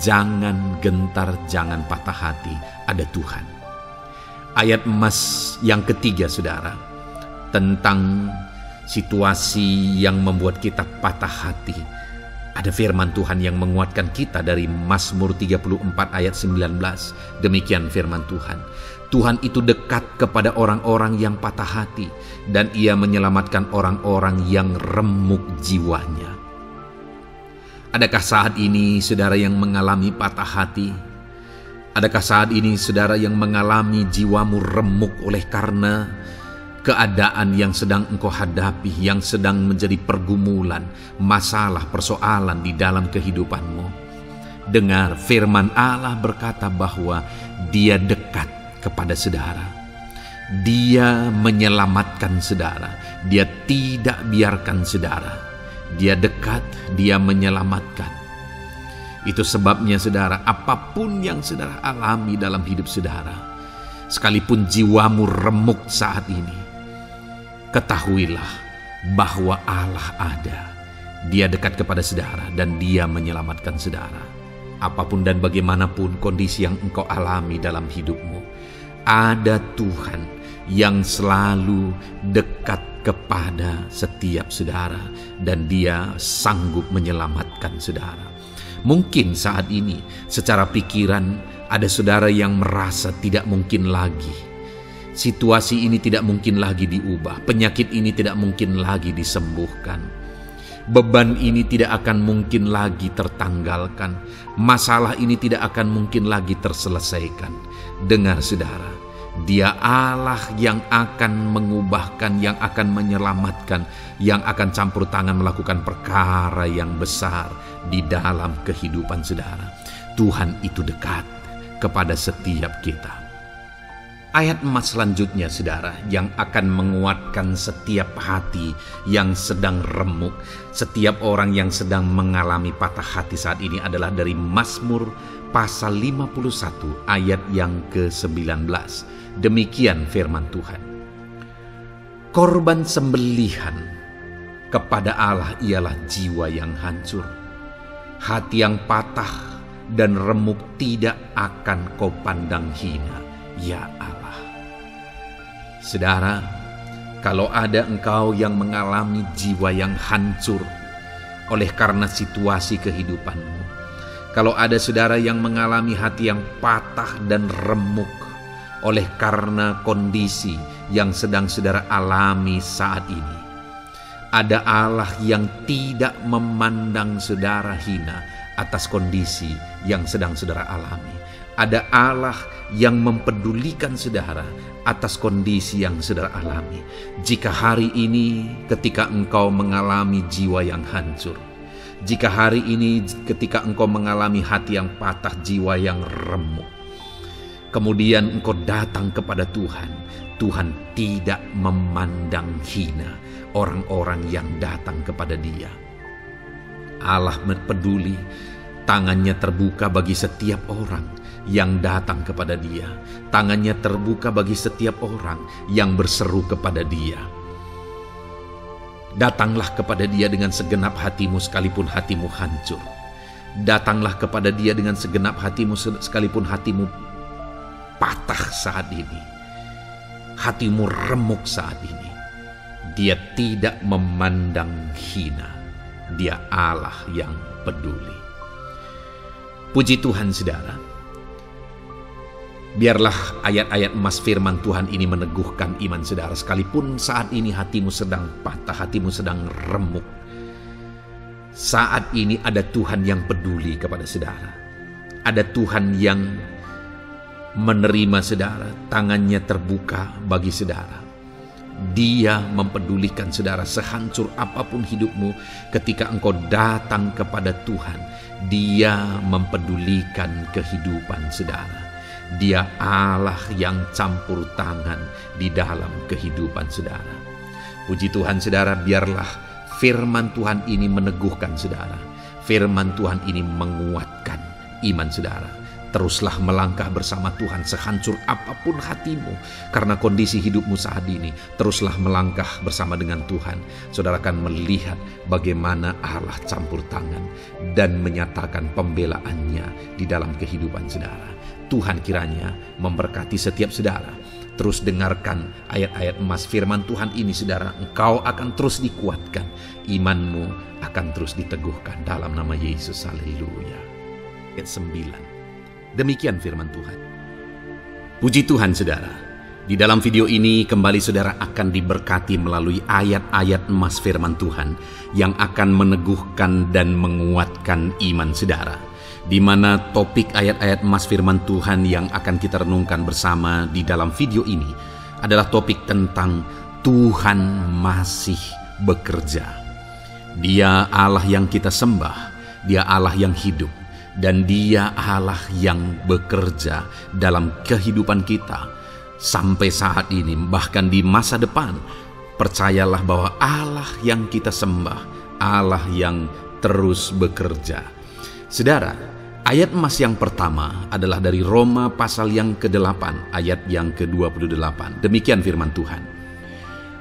Jangan gentar, jangan patah hati. Ada Tuhan. Ayat emas yang ketiga saudara, tentang situasi yang membuat kita patah hati. Ada firman Tuhan yang menguatkan kita dari Mazmur 34 ayat 19. Demikian firman Tuhan. Tuhan itu dekat kepada orang-orang yang patah hati, dan Ia menyelamatkan orang-orang yang remuk jiwanya. Adakah saat ini saudara yang mengalami patah hati? Adakah saat ini saudara yang mengalami jiwamu remuk oleh karena keadaan yang sedang engkau hadapi, yang sedang menjadi pergumulan, masalah, persoalan di dalam kehidupanmu? Dengar, firman Allah berkata bahwa Dia dekat kepada saudara. Dia menyelamatkan saudara. Dia tidak biarkan saudara. Dia dekat, Dia menyelamatkan. Itu sebabnya saudara, apapun yang saudara alami dalam hidup saudara, sekalipun jiwamu remuk saat ini, ketahuilah bahwa Allah ada. Dia dekat kepada saudara dan Dia menyelamatkan saudara. Apapun dan bagaimanapun kondisi yang engkau alami dalam hidupmu, ada Tuhan yang selalu dekat kepada setiap saudara, dan Dia sanggup menyelamatkan saudara. Mungkin saat ini secara pikiran ada saudara yang merasa tidak mungkin lagi. Situasi ini tidak mungkin lagi diubah. Penyakit ini tidak mungkin lagi disembuhkan. Beban ini tidak akan mungkin lagi tertanggalkan. Masalah ini tidak akan mungkin lagi terselesaikan. Dengar saudara, Dia Allah yang akan mengubahkan, yang akan menyelamatkan, yang akan campur tangan melakukan perkara yang besar di dalam kehidupan saudara. Tuhan itu dekat kepada setiap kita. Ayat emas selanjutnya, saudara, yang akan menguatkan setiap hati yang sedang remuk, setiap orang yang sedang mengalami patah hati saat ini adalah dari Mazmur pasal 51 ayat yang ke-19. Demikian firman Tuhan. Korban sembelihan kepada Allah ialah jiwa yang hancur. Hati yang patah dan remuk tidak akan kau pandang hina, ya Allah. Saudara, kalau ada engkau yang mengalami jiwa yang hancur oleh karena situasi kehidupanmu, kalau ada saudara yang mengalami hati yang patah dan remuk oleh karena kondisi yang sedang saudara alami saat ini, ada Allah yang tidak memandang saudara hina atas kondisi yang sedang saudara alami. Ada Allah yang mempedulikan saudara atas kondisi yang saudara alami. Jika hari ini ketika engkau mengalami jiwa yang hancur, jika hari ini ketika engkau mengalami hati yang patah, jiwa yang remuk, kemudian engkau datang kepada Tuhan, Tuhan tidak memandang hina orang-orang yang datang kepada Dia. Allah peduli, tangannya terbuka bagi setiap orang yang datang kepada Dia. Tangannya terbuka bagi setiap orang yang berseru kepada Dia. Datanglah kepada Dia dengan segenap hatimu sekalipun hatimu hancur. Datanglah kepada Dia dengan segenap hatimu sekalipun hatimu patah saat ini. Hatimu remuk saat ini. Dia tidak memandang hina. Dia Allah yang peduli. Puji Tuhan, saudara. Biarlah ayat-ayat emas firman Tuhan ini meneguhkan iman saudara, sekalipun saat ini hatimu sedang patah, hatimu sedang remuk. Saat ini ada Tuhan yang peduli kepada saudara. Ada Tuhan yang menerima saudara, tangannya terbuka bagi saudara. Dia mempedulikan saudara sehancur apapun hidupmu. Ketika engkau datang kepada Tuhan, Dia mempedulikan kehidupan saudara. Dia Allah yang campur tangan di dalam kehidupan saudara. Puji Tuhan, saudara, biarlah firman Tuhan ini meneguhkan saudara. Firman Tuhan ini menguatkan iman saudara. Teruslah melangkah bersama Tuhan sehancur apapun hatimu karena kondisi hidupmu saat ini. Teruslah melangkah bersama dengan Tuhan. Saudara akan melihat bagaimana Allah campur tangan dan menyatakan pembelaannya di dalam kehidupan saudara. Tuhan kiranya memberkati setiap saudara. Terus dengarkan ayat-ayat emas firman Tuhan ini, saudara. Engkau akan terus dikuatkan. Imanmu akan terus diteguhkan dalam nama Yesus. Haleluya. Ayat 9. Demikian firman Tuhan. Puji Tuhan, saudara. Di dalam video ini kembali saudara akan diberkati melalui ayat-ayat emas firman Tuhan yang akan meneguhkan dan menguatkan iman saudara. Di mana topik ayat-ayat emas firman Tuhan yang akan kita renungkan bersama di dalam video ini adalah topik tentang Tuhan masih bekerja. Dia Allah yang kita sembah, Dia Allah yang hidup, dan Dia Allah yang bekerja dalam kehidupan kita sampai saat ini, bahkan di masa depan. Percayalah bahwa Allah yang kita sembah, Allah yang terus bekerja. Saudara, ayat emas yang pertama adalah dari Roma pasal yang ke-8 ayat yang ke-28. Demikian firman Tuhan.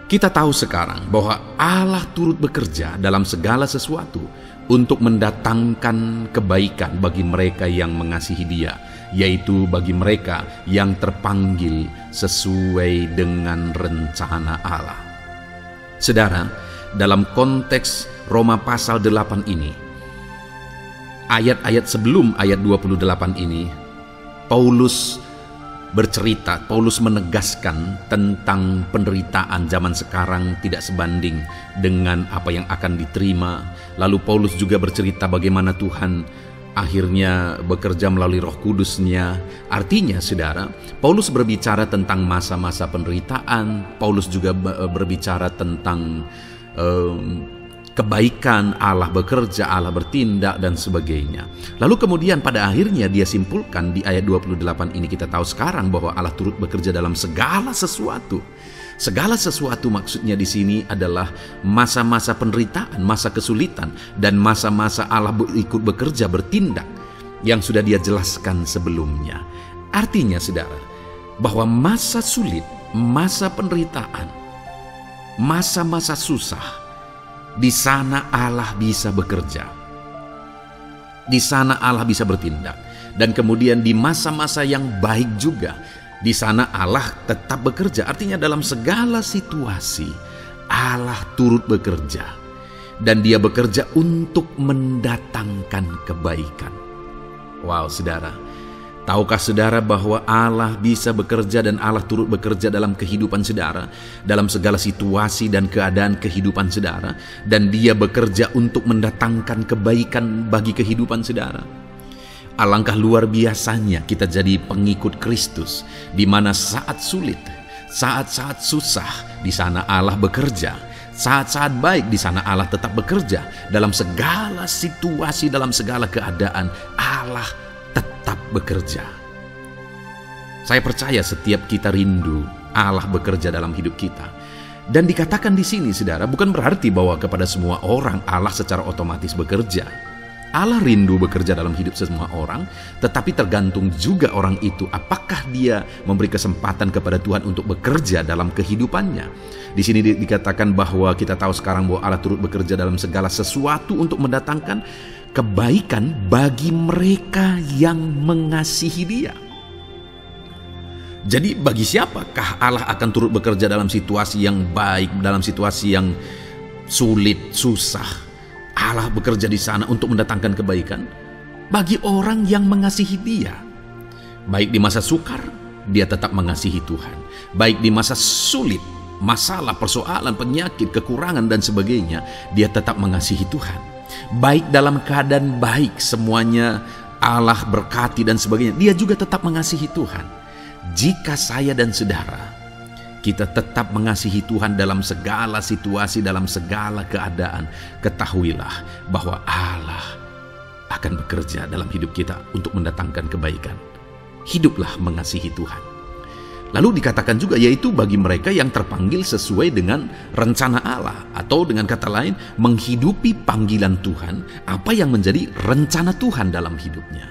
Kita tahu sekarang bahwa Allah turut bekerja dalam segala sesuatu untuk mendatangkan kebaikan bagi mereka yang mengasihi Dia, yaitu bagi mereka yang terpanggil sesuai dengan rencana Allah. Saudara, dalam konteks Roma pasal 8 ini, ayat-ayat sebelum ayat 28 ini, Paulus bercerita, Paulus menegaskan tentang penderitaan zaman sekarang tidak sebanding dengan apa yang akan diterima. Lalu Paulus juga bercerita bagaimana Tuhan akhirnya bekerja melalui Roh Kudus-Nya. Artinya, saudara, Paulus berbicara tentang masa-masa penderitaan. Paulus juga berbicara tentang kebaikan, Allah bekerja, Allah bertindak, dan sebagainya. Lalu kemudian pada akhirnya dia simpulkan di ayat 28 ini, kita tahu sekarang bahwa Allah turut bekerja dalam segala sesuatu. Segala sesuatu maksudnya di sini adalah masa-masa penderitaan, masa kesulitan, dan masa-masa Allah ikut bekerja, bertindak, yang sudah dia jelaskan sebelumnya. Artinya saudara, bahwa masa sulit, masa penderitaan, masa-masa susah, di sana Allah bisa bekerja. Di sana Allah bisa bertindak. Dan kemudian di masa-masa yang baik juga, di sana Allah tetap bekerja. Artinya dalam segala situasi Allah turut bekerja. Dan dia bekerja untuk mendatangkan kebaikan. Wow, saudara. Tahukah saudara bahwa Allah bisa bekerja dan Allah turut bekerja dalam kehidupan saudara, dalam segala situasi dan keadaan kehidupan saudara, dan dia bekerja untuk mendatangkan kebaikan bagi kehidupan saudara? Alangkah luar biasanya kita jadi pengikut Kristus, di mana saat sulit, saat-saat susah, di sana Allah bekerja. Saat-saat baik, di sana Allah tetap bekerja. Dalam segala situasi, dalam segala keadaan, Allah tetap bekerja. Saya percaya setiap kita rindu Allah bekerja dalam hidup kita. Dan dikatakan di sini, saudara, bukan berarti bahwa kepada semua orang Allah secara otomatis bekerja. Allah rindu bekerja dalam hidup semua orang, tetapi tergantung juga orang itu apakah dia memberi kesempatan kepada Tuhan untuk bekerja dalam kehidupannya. Di sini dikatakan bahwa kita tahu sekarang bahwa Allah turut bekerja dalam segala sesuatu untuk mendatangkan kebaikan bagi mereka yang mengasihi Dia. Jadi bagi siapakah Allah akan turut bekerja dalam situasi yang baik, dalam situasi yang sulit, susah? Allah bekerja di sana untuk mendatangkan kebaikan bagi orang yang mengasihi Dia. Baik di masa sukar, dia tetap mengasihi Tuhan. Baik di masa sulit, masalah, persoalan, penyakit, kekurangan, dan sebagainya, dia tetap mengasihi Tuhan. Baik dalam keadaan baik, semuanya Allah berkati dan sebagainya, dia juga tetap mengasihi Tuhan. Jika saya dan saudara, kita tetap mengasihi Tuhan dalam segala situasi, dalam segala keadaan, ketahuilah bahwa Allah akan bekerja dalam hidup kita untuk mendatangkan kebaikan. Hiduplah mengasihi Tuhan. Lalu dikatakan juga, yaitu bagi mereka yang terpanggil sesuai dengan rencana Allah, atau dengan kata lain, menghidupi panggilan Tuhan, apa yang menjadi rencana Tuhan dalam hidupnya.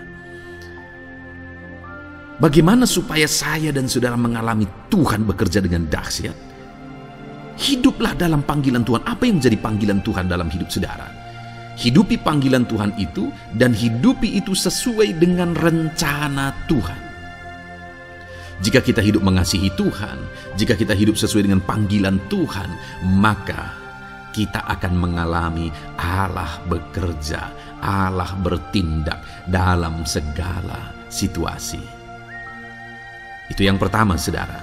Bagaimana supaya saya dan saudara mengalami Tuhan bekerja dengan dahsyat? Hiduplah dalam panggilan Tuhan. Apa yang menjadi panggilan Tuhan dalam hidup saudara? Hidupi panggilan Tuhan itu, dan hidupi itu sesuai dengan rencana Tuhan. Jika kita hidup mengasihi Tuhan, jika kita hidup sesuai dengan panggilan Tuhan, maka kita akan mengalami Allah bekerja, Allah bertindak dalam segala situasi. Itu yang pertama, saudara,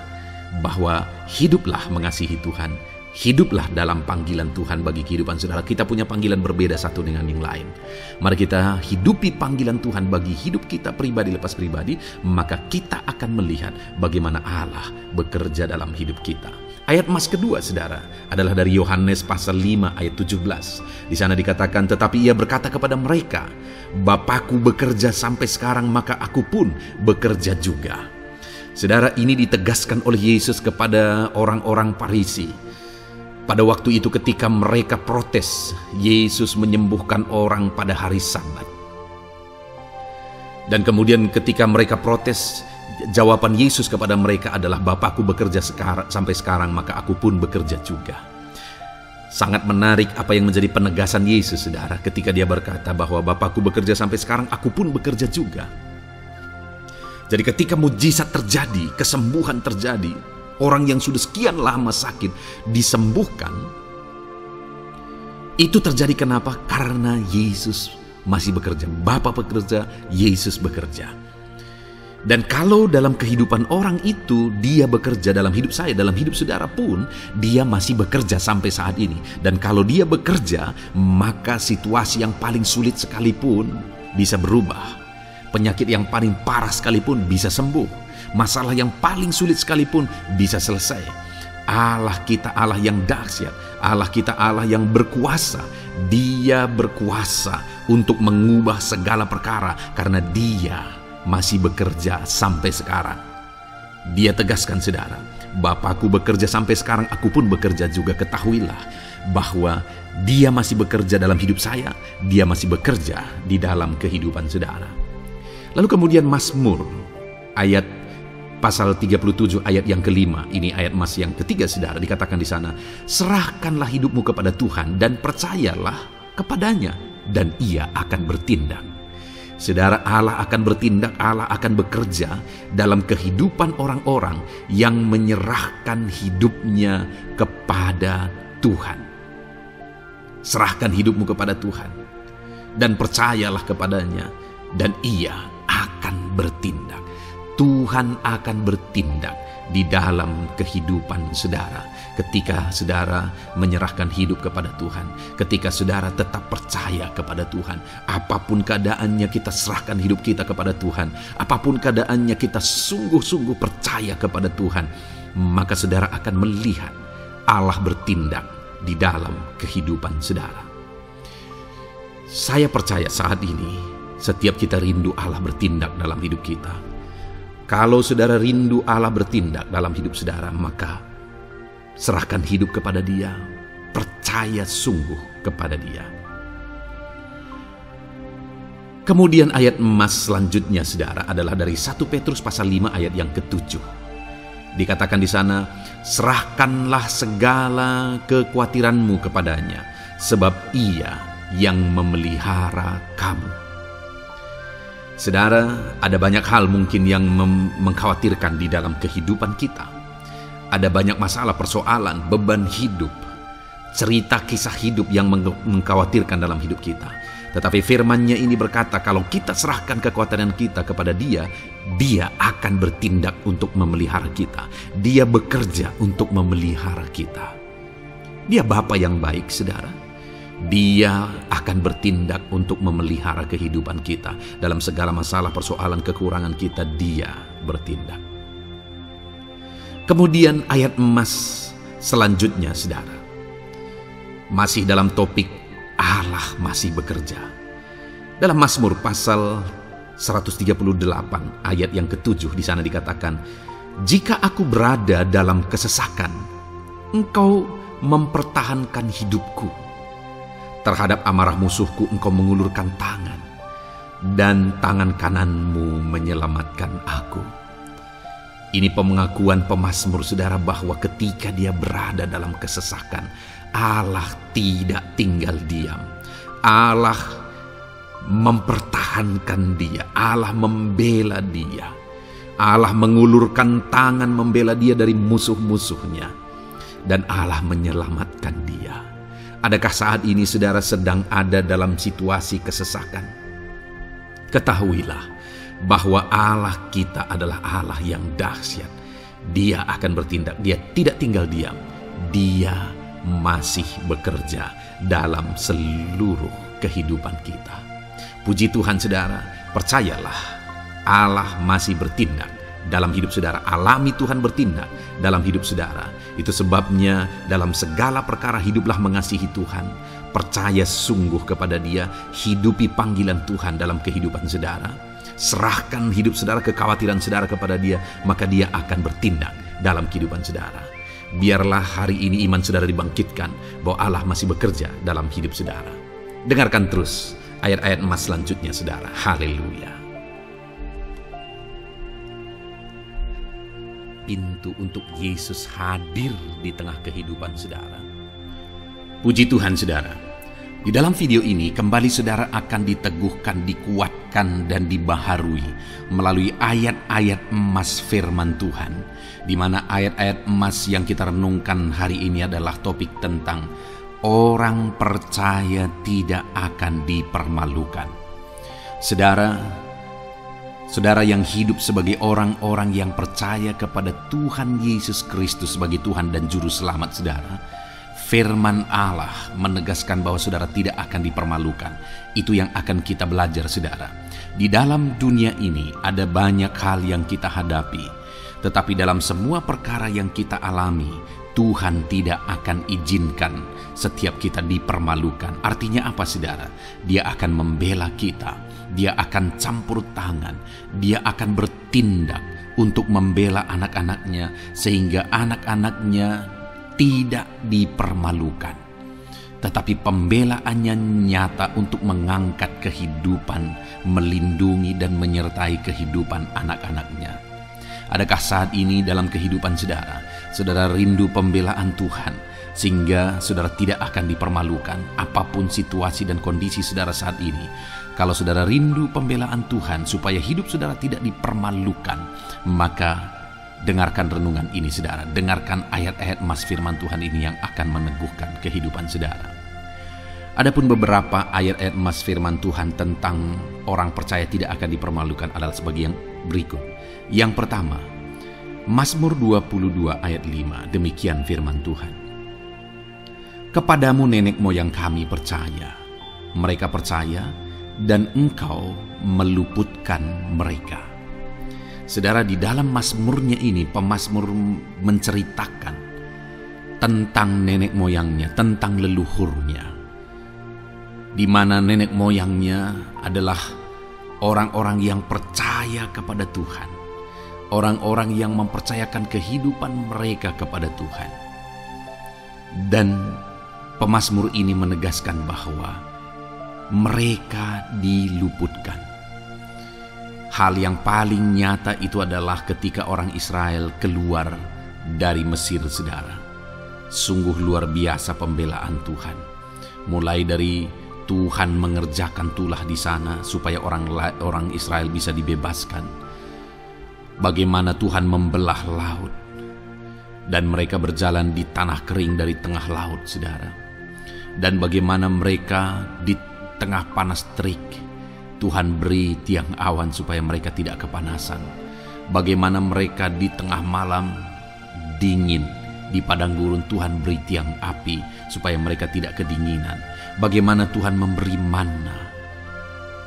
bahwa hiduplah mengasihi Tuhan, hiduplah dalam panggilan Tuhan bagi kehidupan saudara. Kita punya panggilan berbeda satu dengan yang lain. Mari kita hidupi panggilan Tuhan bagi hidup kita pribadi lepas pribadi, maka kita akan melihat bagaimana Allah bekerja dalam hidup kita. Ayat emas kedua, saudara, adalah dari Yohanes pasal 5 ayat 17. Di sana dikatakan, tetapi ia berkata kepada mereka, Bapakku bekerja sampai sekarang, maka aku pun bekerja juga. Saudara, ini ditegaskan oleh Yesus kepada orang-orang Farisi. Pada waktu itu ketika mereka protes, Yesus menyembuhkan orang pada hari Sabat. Dan kemudian ketika mereka protes, jawaban Yesus kepada mereka adalah, Bapakku bekerja sampai sekarang, maka aku pun bekerja juga. Sangat menarik apa yang menjadi penegasan Yesus, saudara, ketika dia berkata bahwa Bapakku bekerja sampai sekarang, aku pun bekerja juga. Jadi ketika mujizat terjadi, kesembuhan terjadi, orang yang sudah sekian lama sakit disembuhkan, itu terjadi kenapa? Karena Yesus masih bekerja. Bapa bekerja, Yesus bekerja. Dan kalau dalam kehidupan orang itu dia bekerja, dalam hidup saya, dalam hidup saudara pun, dia masih bekerja sampai saat ini. Dan kalau dia bekerja, maka situasi yang paling sulit sekalipun bisa berubah. Penyakit yang paling parah sekalipun bisa sembuh. Masalah yang paling sulit sekalipun bisa selesai. Allah kita Allah yang dahsyat, Allah kita Allah yang berkuasa. Dia berkuasa untuk mengubah segala perkara karena Dia masih bekerja sampai sekarang. Dia tegaskan, saudara, Bapakku bekerja sampai sekarang, aku pun bekerja juga. Ketahuilah bahwa Dia masih bekerja dalam hidup saya, Dia masih bekerja di dalam kehidupan saudara. Lalu kemudian Mazmur ayat pasal 37 ayat yang kelima, ini ayat emas yang ketiga saudara, dikatakan di sana, serahkanlah hidupmu kepada Tuhan dan percayalah kepadanya dan Ia akan bertindak. Saudara, Allah akan bertindak, Allah akan bekerja dalam kehidupan orang-orang yang menyerahkan hidupnya kepada Tuhan. Serahkan hidupmu kepada Tuhan dan percayalah kepadanya dan Ia akan bertindak. Tuhan akan bertindak di dalam kehidupan saudara ketika saudara menyerahkan hidup kepada Tuhan, ketika saudara tetap percaya kepada Tuhan. Apapun keadaannya, kita serahkan hidup kita kepada Tuhan. Apapun keadaannya, kita sungguh-sungguh percaya kepada Tuhan, maka saudara akan melihat Allah bertindak di dalam kehidupan saudara. Saya percaya saat ini setiap kita rindu Allah bertindak dalam hidup kita. Kalau saudara rindu Allah bertindak dalam hidup saudara, maka serahkan hidup kepada Dia, percaya sungguh kepada Dia. Kemudian ayat emas selanjutnya saudara adalah dari 1 Petrus pasal 5 ayat yang ke-7. Dikatakan di sana, serahkanlah segala kekhawatiranmu kepadanya, sebab Ia yang memelihara kamu. Saudara, ada banyak hal mungkin yang mengkhawatirkan di dalam kehidupan kita. Ada banyak masalah, persoalan, beban hidup, cerita kisah hidup yang mengkhawatirkan dalam hidup kita. Tetapi firman-Nya ini berkata, kalau kita serahkan kekhawatiran kita kepada Dia, Dia akan bertindak untuk memelihara kita. Dia bekerja untuk memelihara kita. Dia Bapa yang baik, saudara. Dia akan bertindak untuk memelihara kehidupan kita. Dalam segala masalah, persoalan, kekurangan kita, Dia bertindak. Kemudian ayat emas selanjutnya, saudara, masih dalam topik Allah masih bekerja. Dalam Mazmur pasal 138 ayat yang ke-7, di sana dikatakan, jika aku berada dalam kesesakan, Engkau mempertahankan hidupku. Terhadap amarah musuhku Engkau mengulurkan tangan, dan tangan kananmu menyelamatkan aku. Ini pengakuan pemazmur saudara bahwa ketika dia berada dalam kesesakan, Allah tidak tinggal diam. Allah mempertahankan dia, Allah membela dia. Allah mengulurkan tangan membela dia dari musuh-musuhnya, dan Allah menyelamatkan dia. Adakah saat ini saudara sedang ada dalam situasi kesesakan? Ketahuilah bahwa Allah kita adalah Allah yang dahsyat. Dia akan bertindak, Dia tidak tinggal diam. Dia masih bekerja dalam seluruh kehidupan kita. Puji Tuhan saudara, percayalah Allah masih bertindak dalam hidup saudara. Alami Tuhan bertindak dalam hidup saudara. Itu sebabnya dalam segala perkara hiduplah mengasihi Tuhan, percaya sungguh kepada Dia, hidupi panggilan Tuhan dalam kehidupan saudara. Serahkan hidup saudara, kekhawatiran saudara kepada Dia, maka Dia akan bertindak dalam kehidupan saudara. Biarlah hari ini iman saudara dibangkitkan bahwa Allah masih bekerja dalam hidup saudara. Dengarkan terus ayat-ayat emas selanjutnya saudara. Haleluya. Pintu untuk Yesus hadir di tengah kehidupan saudara. Puji Tuhan saudara. Di dalam video ini kembali saudara akan diteguhkan, dikuatkan dan dibaharui melalui ayat-ayat emas firman Tuhan, di mana ayat-ayat emas yang kita renungkan hari ini adalah topik tentang orang percaya tidak akan dipermalukan. Saudara yang hidup sebagai orang-orang yang percaya kepada Tuhan Yesus Kristus sebagai Tuhan dan Juru Selamat saudara, firman Allah menegaskan bahwa saudara tidak akan dipermalukan. Itu yang akan kita belajar saudara. Di dalam dunia ini ada banyak hal yang kita hadapi, tetapi dalam semua perkara yang kita alami, Tuhan tidak akan izinkan setiap kita dipermalukan. Artinya apa, saudara? Dia akan membela kita, dia akan campur tangan, dia akan bertindak untuk membela anak-anaknya, sehingga anak-anaknya tidak dipermalukan. Tetapi pembelaannya nyata untuk mengangkat kehidupan, melindungi dan menyertai kehidupan anak-anaknya. Adakah saat ini dalam kehidupan saudara, saudara rindu pembelaan Tuhan, sehingga saudara tidak akan dipermalukan apapun situasi dan kondisi saudara saat ini? Kalau saudara rindu pembelaan Tuhan supaya hidup saudara tidak dipermalukan, maka dengarkan renungan ini, saudara. Dengarkan ayat-ayat emas firman Tuhan ini yang akan meneguhkan kehidupan saudara. Adapun beberapa ayat-ayat emas firman Tuhan tentang orang percaya tidak akan dipermalukan adalah sebagai yang berikut. Yang pertama, Mazmur 22 ayat 5, demikian firman Tuhan. Kepadamu nenek moyang kami percaya, mereka percaya dan Engkau meluputkan mereka. Saudara, di dalam mazmurnya ini, pemazmur menceritakan tentang nenek moyangnya, tentang leluhurnya, di mana nenek moyangnya adalah orang-orang yang percaya kepada Tuhan, orang-orang yang mempercayakan kehidupan mereka kepada Tuhan. Dan pemazmur ini menegaskan bahwa mereka diluputkan. Hal yang paling nyata itu adalah ketika orang Israel keluar dari Mesir, saudara. Sungguh luar biasa pembelaan Tuhan. Mulai dari Tuhan mengerjakan tulah di sana supaya orang Israel bisa dibebaskan. Bagaimana Tuhan membelah laut dan mereka berjalan di tanah kering dari tengah laut, saudara. Dan bagaimana mereka di tengah panas terik, Tuhan beri tiang awan supaya mereka tidak kepanasan. Bagaimana mereka di tengah malam dingin, di padang gurun Tuhan beri tiang api supaya mereka tidak kedinginan. Bagaimana Tuhan memberi manna,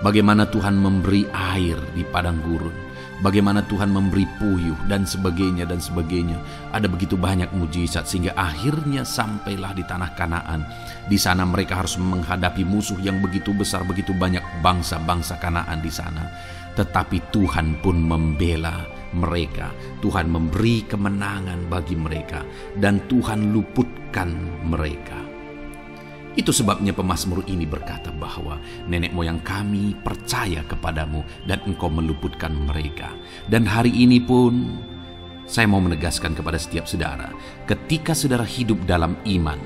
bagaimana Tuhan memberi air di padang gurun, bagaimana Tuhan memberi puyuh dan sebagainya dan sebagainya. Ada begitu banyak mujizat sehingga akhirnya sampailah di tanah Kanaan. Di sana mereka harus menghadapi musuh yang begitu besar, begitu banyak bangsa-bangsa Kanaan di sana. Tetapi Tuhan pun membela mereka. Tuhan memberi kemenangan bagi mereka dan Tuhan luputkan mereka. Itu sebabnya pemazmur ini berkata bahwa nenek moyang kami percaya kepadamu dan Engkau meluputkan mereka. Dan hari ini pun saya mau menegaskan kepada setiap saudara, ketika saudara hidup dalam iman,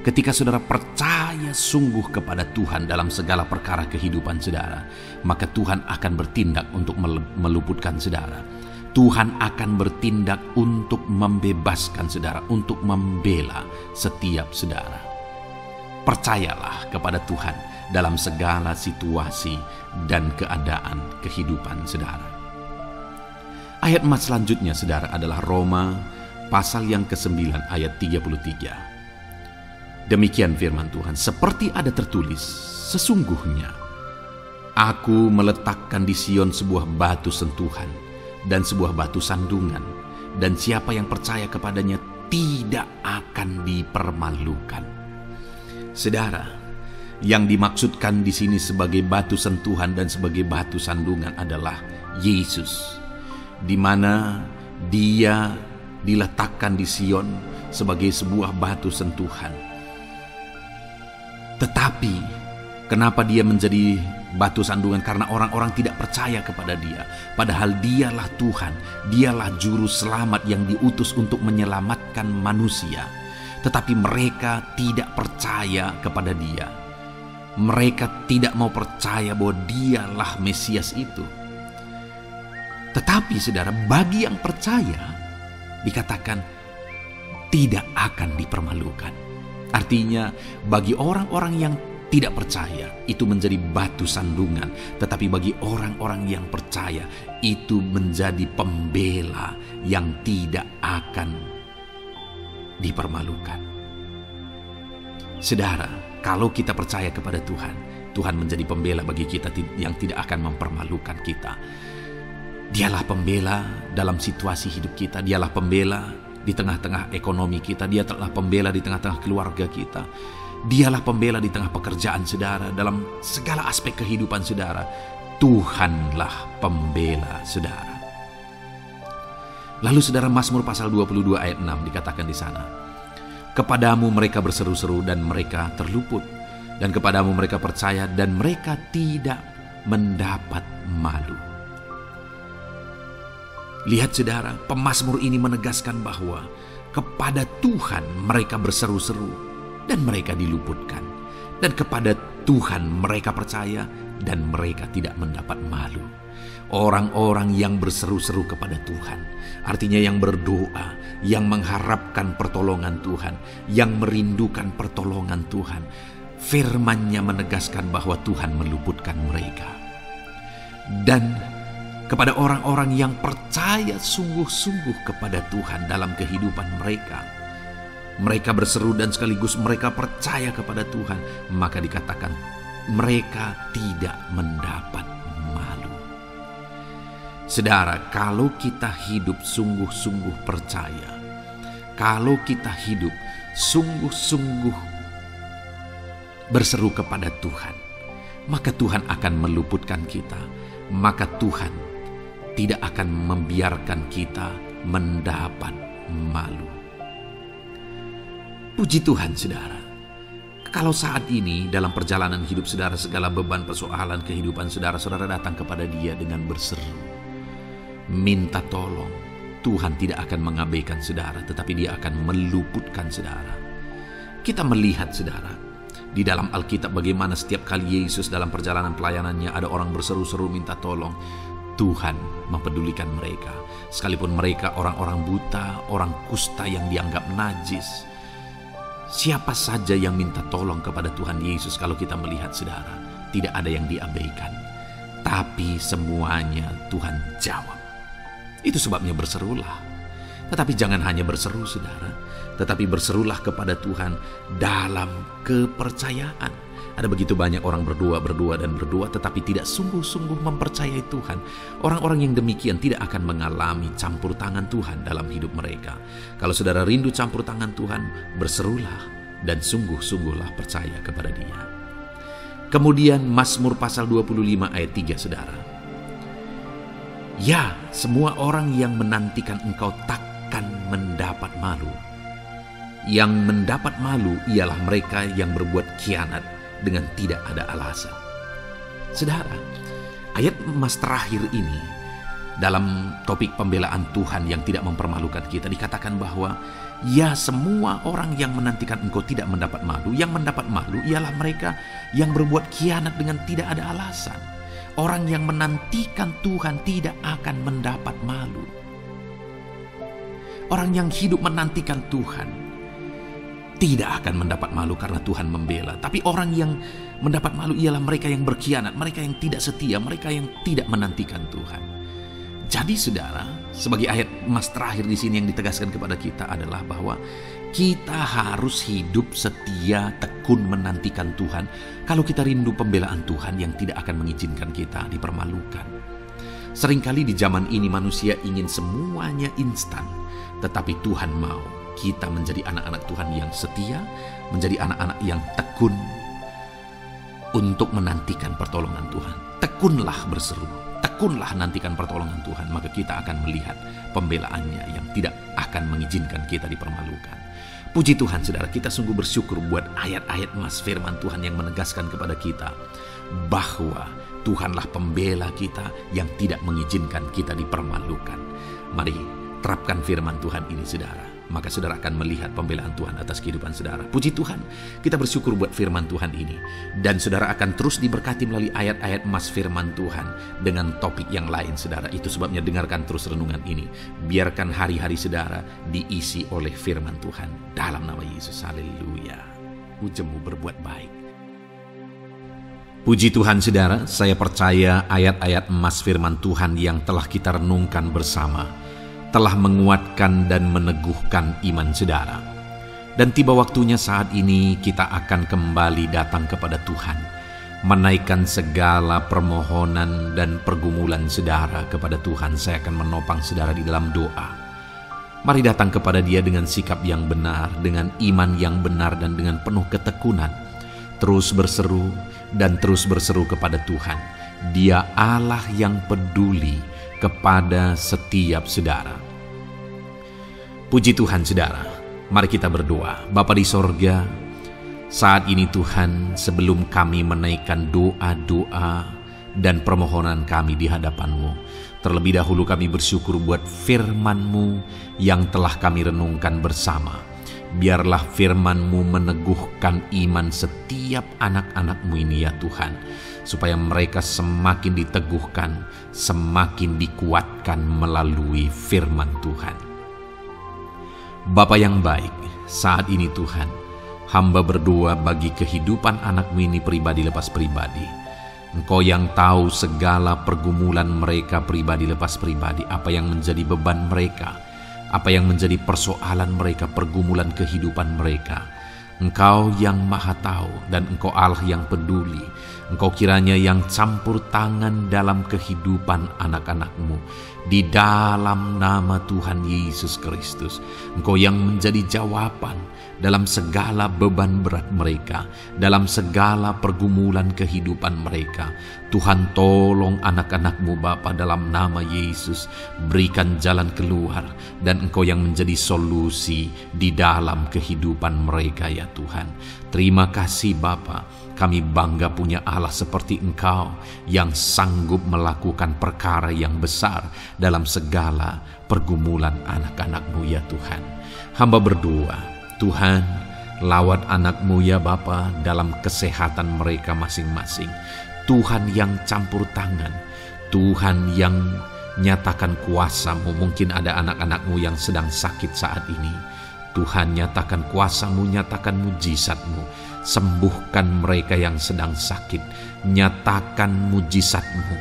ketika saudara percaya sungguh kepada Tuhan dalam segala perkara kehidupan saudara, maka Tuhan akan bertindak untuk meluputkan saudara. Tuhan akan bertindak untuk membebaskan saudara, untuk membela setiap saudara. Percayalah kepada Tuhan dalam segala situasi dan keadaan kehidupan saudara. Ayat emas selanjutnya, saudara, adalah Roma pasal yang ke-9 ayat 33. Demikian firman Tuhan, seperti ada tertulis, sesungguhnya Aku meletakkan di Sion sebuah batu sentuhan dan sebuah batu sandungan, dan siapa yang percaya kepadanya tidak akan dipermalukan. Saudara, yang dimaksudkan di sini sebagai batu sentuhan dan sebagai batu sandungan adalah Yesus, di mana Dia diletakkan di Sion sebagai sebuah batu sentuhan. Tetapi kenapa Dia menjadi batu sandungan? Karena orang-orang tidak percaya kepada Dia, padahal Dialah Tuhan, Dialah juru selamat yang diutus untuk menyelamatkan manusia. Tetapi mereka tidak percaya kepada Dia. Mereka tidak mau percaya bahwa Dialah Mesias itu. Tetapi saudara, bagi yang percaya dikatakan tidak akan dipermalukan. Artinya bagi orang-orang yang tidak percaya itu menjadi batu sandungan, tetapi bagi orang-orang yang percaya itu menjadi pembela yang tidak akan dipermalukan. Saudara, kalau kita percaya kepada Tuhan, Tuhan menjadi pembela bagi kita yang tidak akan mempermalukan kita. Dialah pembela dalam situasi hidup kita. Dialah pembela di tengah-tengah ekonomi kita. Dia telah pembela di tengah-tengah keluarga kita. Dialah pembela di tengah pekerjaan saudara. Dalam segala aspek kehidupan saudara, Tuhanlah pembela saudara. Lalu saudara, Mazmur pasal 22 ayat 6 dikatakan di sana, kepadamu mereka berseru-seru dan mereka terluput, dan kepadamu mereka percaya dan mereka tidak mendapat malu. Lihat saudara, pemazmur ini menegaskan bahwa kepada Tuhan mereka berseru-seru dan mereka diluputkan, dan kepada Tuhan mereka percaya dan mereka tidak mendapat malu. Orang-orang yang berseru-seru kepada Tuhan, artinya yang berdoa, yang mengharapkan pertolongan Tuhan, yang merindukan pertolongan Tuhan, firman-Nya menegaskan bahwa Tuhan meluputkan mereka. Dan kepada orang-orang yang percaya sungguh-sungguh kepada Tuhan dalam kehidupan mereka, mereka berseru dan sekaligus mereka percaya kepada Tuhan, maka dikatakan mereka tidak mendapat malu. Saudara, kalau kita hidup sungguh-sungguh percaya, kalau kita hidup sungguh-sungguh berseru kepada Tuhan, maka Tuhan akan meluputkan kita, maka Tuhan tidak akan membiarkan kita mendapat malu. Puji Tuhan saudara, kalau saat ini dalam perjalanan hidup saudara, segala beban persoalan kehidupan saudara datang kepada Dia dengan berseru, minta tolong, Tuhan tidak akan mengabaikan saudara, tetapi Dia akan meluputkan saudara. Kita melihat saudara, di dalam Alkitab bagaimana setiap kali Yesus dalam perjalanan pelayanannya ada orang berseru-seru minta tolong, Tuhan mempedulikan mereka. Sekalipun mereka orang-orang buta, orang kusta yang dianggap najis, siapa saja yang minta tolong kepada Tuhan Yesus, kalau kita melihat saudara, tidak ada yang diabaikan, tapi semuanya Tuhan jawab. Itu sebabnya berserulah. Tetapi jangan hanya berseru saudara, tetapi berserulah kepada Tuhan dalam kepercayaan. Ada begitu banyak orang berdoa tetapi tidak sungguh-sungguh mempercayai Tuhan. Orang-orang yang demikian tidak akan mengalami campur tangan Tuhan dalam hidup mereka. Kalau saudara rindu campur tangan Tuhan, berserulah dan sungguh-sungguhlah percaya kepada Dia. Kemudian Mazmur pasal 25 ayat 3 saudara. Ya, semua orang yang menantikan Engkau takkan mendapat malu. Yang mendapat malu ialah mereka yang berbuat khianat dengan tidak ada alasan. Saudara, ayat emas terakhir ini dalam topik pembelaan Tuhan yang tidak mempermalukan kita, dikatakan bahwa ya, semua orang yang menantikan Engkau tidak mendapat malu. Yang mendapat malu ialah mereka yang berbuat khianat dengan tidak ada alasan. Orang yang menantikan Tuhan tidak akan mendapat malu. Orang yang hidup menantikan Tuhan tidak akan mendapat malu karena Tuhan membela. Tapi orang yang mendapat malu ialah mereka yang berkhianat, mereka yang tidak setia, mereka yang tidak menantikan Tuhan. Jadi saudara, sebagai ayat emas terakhir di sini yang ditegaskan kepada kita adalah bahwa kita harus hidup setia, tekun menantikan Tuhan. Kalau kita rindu pembelaan Tuhan yang tidak akan mengizinkan kita dipermalukan. Seringkali di zaman ini manusia ingin semuanya instan, tetapi Tuhan mau kita menjadi anak-anak Tuhan yang setia, menjadi anak-anak yang tekun untuk menantikan pertolongan Tuhan. Tekunlah berseru, tekunlah nantikan pertolongan Tuhan, maka kita akan melihat pembelaannya yang tidak akan mengizinkan kita dipermalukan. Puji Tuhan saudara, kita sungguh bersyukur buat ayat-ayat emas firman Tuhan yang menegaskan kepada kita bahwa Tuhanlah pembela kita yang tidak mengizinkan kita dipermalukan. Mari terapkan firman Tuhan ini saudara, maka saudara akan melihat pembelaan Tuhan atas kehidupan saudara. Puji Tuhan, kita bersyukur buat firman Tuhan ini. Dan saudara akan terus diberkati melalui ayat-ayat emas firman Tuhan dengan topik yang lain saudara. Itu sebabnya dengarkan terus renungan ini. Biarkan hari-hari saudara diisi oleh firman Tuhan. Dalam nama Yesus, haleluya. Ujungmu berbuat baik. Puji Tuhan saudara, saya percaya ayat-ayat emas firman Tuhan yang telah kita renungkan bersama telah menguatkan dan meneguhkan iman saudara. Dan tiba waktunya saat ini kita akan kembali datang kepada Tuhan, menaikkan segala permohonan dan pergumulan saudara kepada Tuhan. Saya akan menopang saudara di dalam doa. Mari datang kepada Dia dengan sikap yang benar, dengan iman yang benar, dan dengan penuh ketekunan. Terus berseru dan terus berseru kepada Tuhan. Dia Allah yang peduli kepada setiap saudara. Puji Tuhan saudara, mari kita berdoa. Bapa di sorga, saat ini Tuhan, sebelum kami menaikkan doa-doa dan permohonan kami di hadapan-Mu, terlebih dahulu kami bersyukur buat firman-Mu yang telah kami renungkan bersama. Biarlah firman-Mu meneguhkan iman setiap anak-anak-Mu ini ya Tuhan, supaya mereka semakin diteguhkan, semakin dikuatkan melalui firman Tuhan. Bapa yang baik, saat ini Tuhan, hamba berdoa bagi kehidupan anak-Mu ini pribadi lepas pribadi. Engkau yang tahu segala pergumulan mereka pribadi lepas pribadi, apa yang menjadi beban mereka, apa yang menjadi persoalan mereka, pergumulan kehidupan mereka. Engkau yang maha tahu dan Engkau Allah yang peduli. Engkau kiranya yang campur tangan dalam kehidupan anak-anak-Mu. Di dalam nama Tuhan Yesus Kristus, Engkau yang menjadi jawaban dalam segala beban berat mereka, dalam segala pergumulan kehidupan mereka. Tuhan, tolong anak-anak-Mu Bapa, dalam nama Yesus. Berikan jalan keluar, dan Engkau yang menjadi solusi di dalam kehidupan mereka ya Tuhan. Terima kasih Bapa. Kami bangga punya Allah seperti Engkau yang sanggup melakukan perkara yang besar dalam segala pergumulan anak-anak-Mu ya Tuhan. Hamba berdoa, Tuhan, lawat anak-Mu ya Bapa dalam kesehatan mereka masing-masing. Tuhan yang campur tangan, Tuhan yang nyatakan kuasa-Mu. Mungkin ada anak-anak-Mu yang sedang sakit saat ini. Tuhan, nyatakan kuasa-Mu, nyatakan mujizat-Mu. Sembuhkan mereka yang sedang sakit. Nyatakan mujizat-Mu.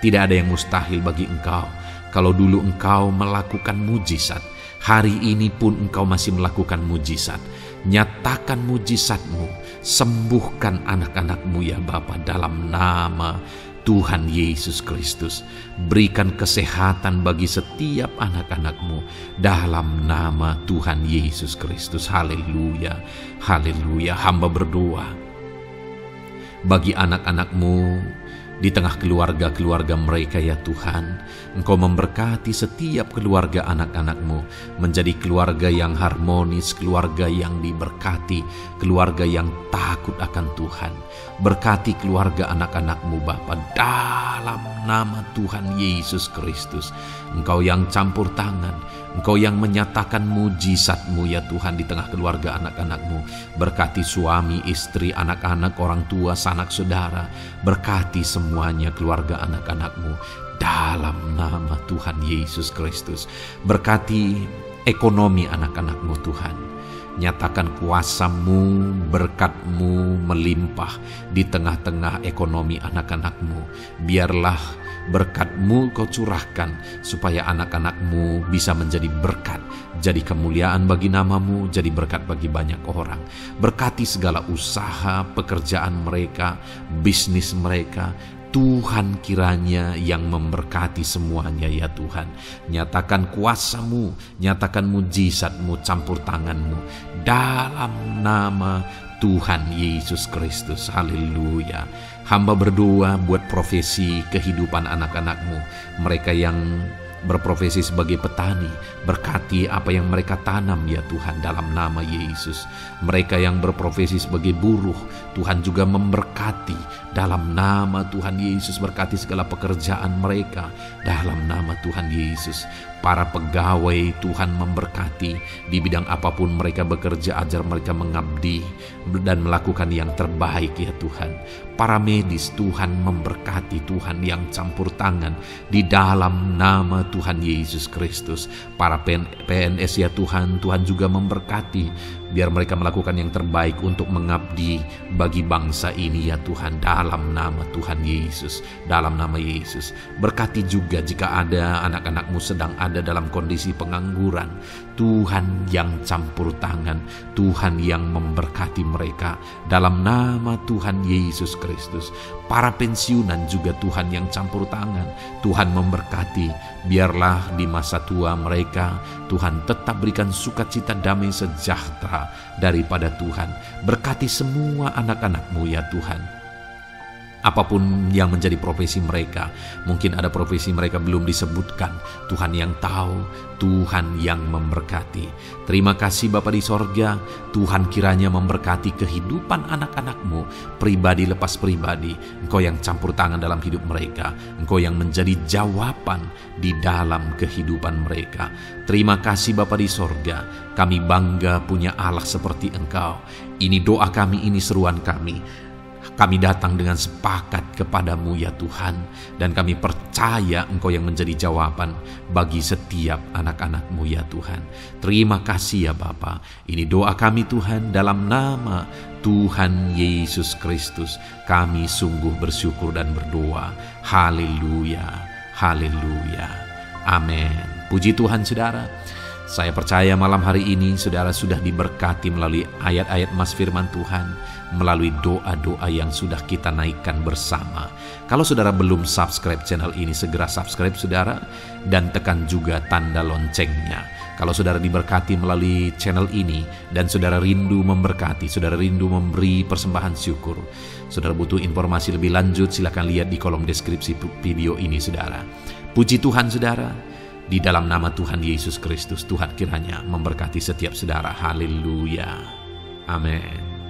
Tidak ada yang mustahil bagi Engkau. Kalau dulu Engkau melakukan mujizat, hari ini pun Engkau masih melakukan mujizat. Nyatakan mujizat-Mu. Sembuhkan anak-anak-Mu ya Bapa, dalam nama Tuhan Yesus Kristus. Berikan kesehatan bagi setiap anak-anak-Mu dalam nama Tuhan Yesus Kristus. Haleluya, haleluya. Hamba berdoa bagi anak-anak-Mu di tengah keluarga-keluarga mereka ya Tuhan. Engkau memberkati setiap keluarga anak-anak-Mu menjadi keluarga yang harmonis, keluarga yang diberkati, keluarga yang takut akan Tuhan. Berkati keluarga anak-anak-Mu Bapa dalam nama Tuhan Yesus Kristus. Engkau yang campur tangan, Engkau yang menyatakan mujizat-Mu ya Tuhan di tengah keluarga anak-anak-Mu. Berkati suami, istri, anak-anak, orang tua, sanak saudara. Berkati semuanya keluarga anak-anak-Mu dalam nama Tuhan Yesus Kristus. Berkati ekonomi anak-anak-Mu Tuhan. Nyatakan kuasa-Mu, berkat-Mu melimpah di tengah-tengah ekonomi anak-anak-Mu. Biarlah berkat-Mu Kau curahkan supaya anak-anak-Mu bisa menjadi berkat, jadi kemuliaan bagi nama-Mu, jadi berkat bagi banyak orang. Berkati segala usaha, pekerjaan mereka, bisnis mereka. Tuhan kiranya yang memberkati semuanya ya Tuhan. Nyatakan kuasa-Mu, nyatakan mujizat-Mu, campur tangan-Mu dalam nama Tuhan Yesus Kristus. Haleluya. Hamba berdoa buat profesi kehidupan anak-anak-Mu, mereka yang berprofesi sebagai petani. Berkati apa yang mereka tanam ya Tuhan dalam nama Yesus. Mereka yang berprofesi sebagai buruh, Tuhan juga memberkati dalam nama Tuhan Yesus. Berkati segala pekerjaan mereka dalam nama Tuhan Yesus. Para pegawai Tuhan memberkati di bidang apapun mereka bekerja, ajar mereka mengabdi dan melakukan yang terbaik ya Tuhan. Para medis Tuhan memberkati, Tuhan yang campur tangan di dalam nama Tuhan Yesus Kristus. Para PNS ya Tuhan, Tuhan juga memberkati biar mereka melakukan yang terbaik untuk mengabdi bagi bangsa ini ya Tuhan dalam nama Tuhan Yesus. Dalam nama Yesus. Berkati juga jika ada anak-anak-Mu sedang ada ada dalam kondisi pengangguran, Tuhan yang campur tangan, Tuhan yang memberkati mereka dalam nama Tuhan Yesus Kristus. Para pensiunan juga Tuhan yang campur tangan, Tuhan memberkati. Biarlah di masa tua mereka, Tuhan tetap berikan sukacita, damai sejahtera daripada Tuhan. Berkati semua anak-anak-Mu ya Tuhan. Apapun yang menjadi profesi mereka, mungkin ada profesi mereka belum disebutkan, Tuhan yang tahu, Tuhan yang memberkati. Terima kasih Bapa di sorga, Tuhan kiranya memberkati kehidupan anak-anak-Mu, pribadi lepas pribadi. Engkau yang campur tangan dalam hidup mereka, Engkau yang menjadi jawaban di dalam kehidupan mereka. Terima kasih Bapa di sorga, kami bangga punya Allah seperti Engkau. Ini doa kami, ini seruan kami. Kami datang dengan sepakat kepadamu ya Tuhan, dan kami percaya Engkau yang menjadi jawaban bagi setiap anak-anak-Mu ya Tuhan. Terima kasih ya Bapa. Ini doa kami Tuhan, dalam nama Tuhan Yesus Kristus. Kami sungguh bersyukur dan berdoa. Haleluya, haleluya, amin. Puji Tuhan saudara. Saya percaya malam hari ini saudara sudah diberkati melalui ayat-ayat emas firman Tuhan, melalui doa-doa yang sudah kita naikkan bersama. Kalau saudara belum subscribe channel ini, segera subscribe saudara, dan tekan juga tanda loncengnya. Kalau saudara diberkati melalui channel ini, dan saudara rindu memberkati, saudara rindu memberi persembahan syukur, saudara butuh informasi lebih lanjut, silakan lihat di kolom deskripsi video ini saudara. Puji Tuhan saudara. Di dalam nama Tuhan Yesus Kristus, Tuhan kiranya memberkati setiap saudara. Haleluya. Amin.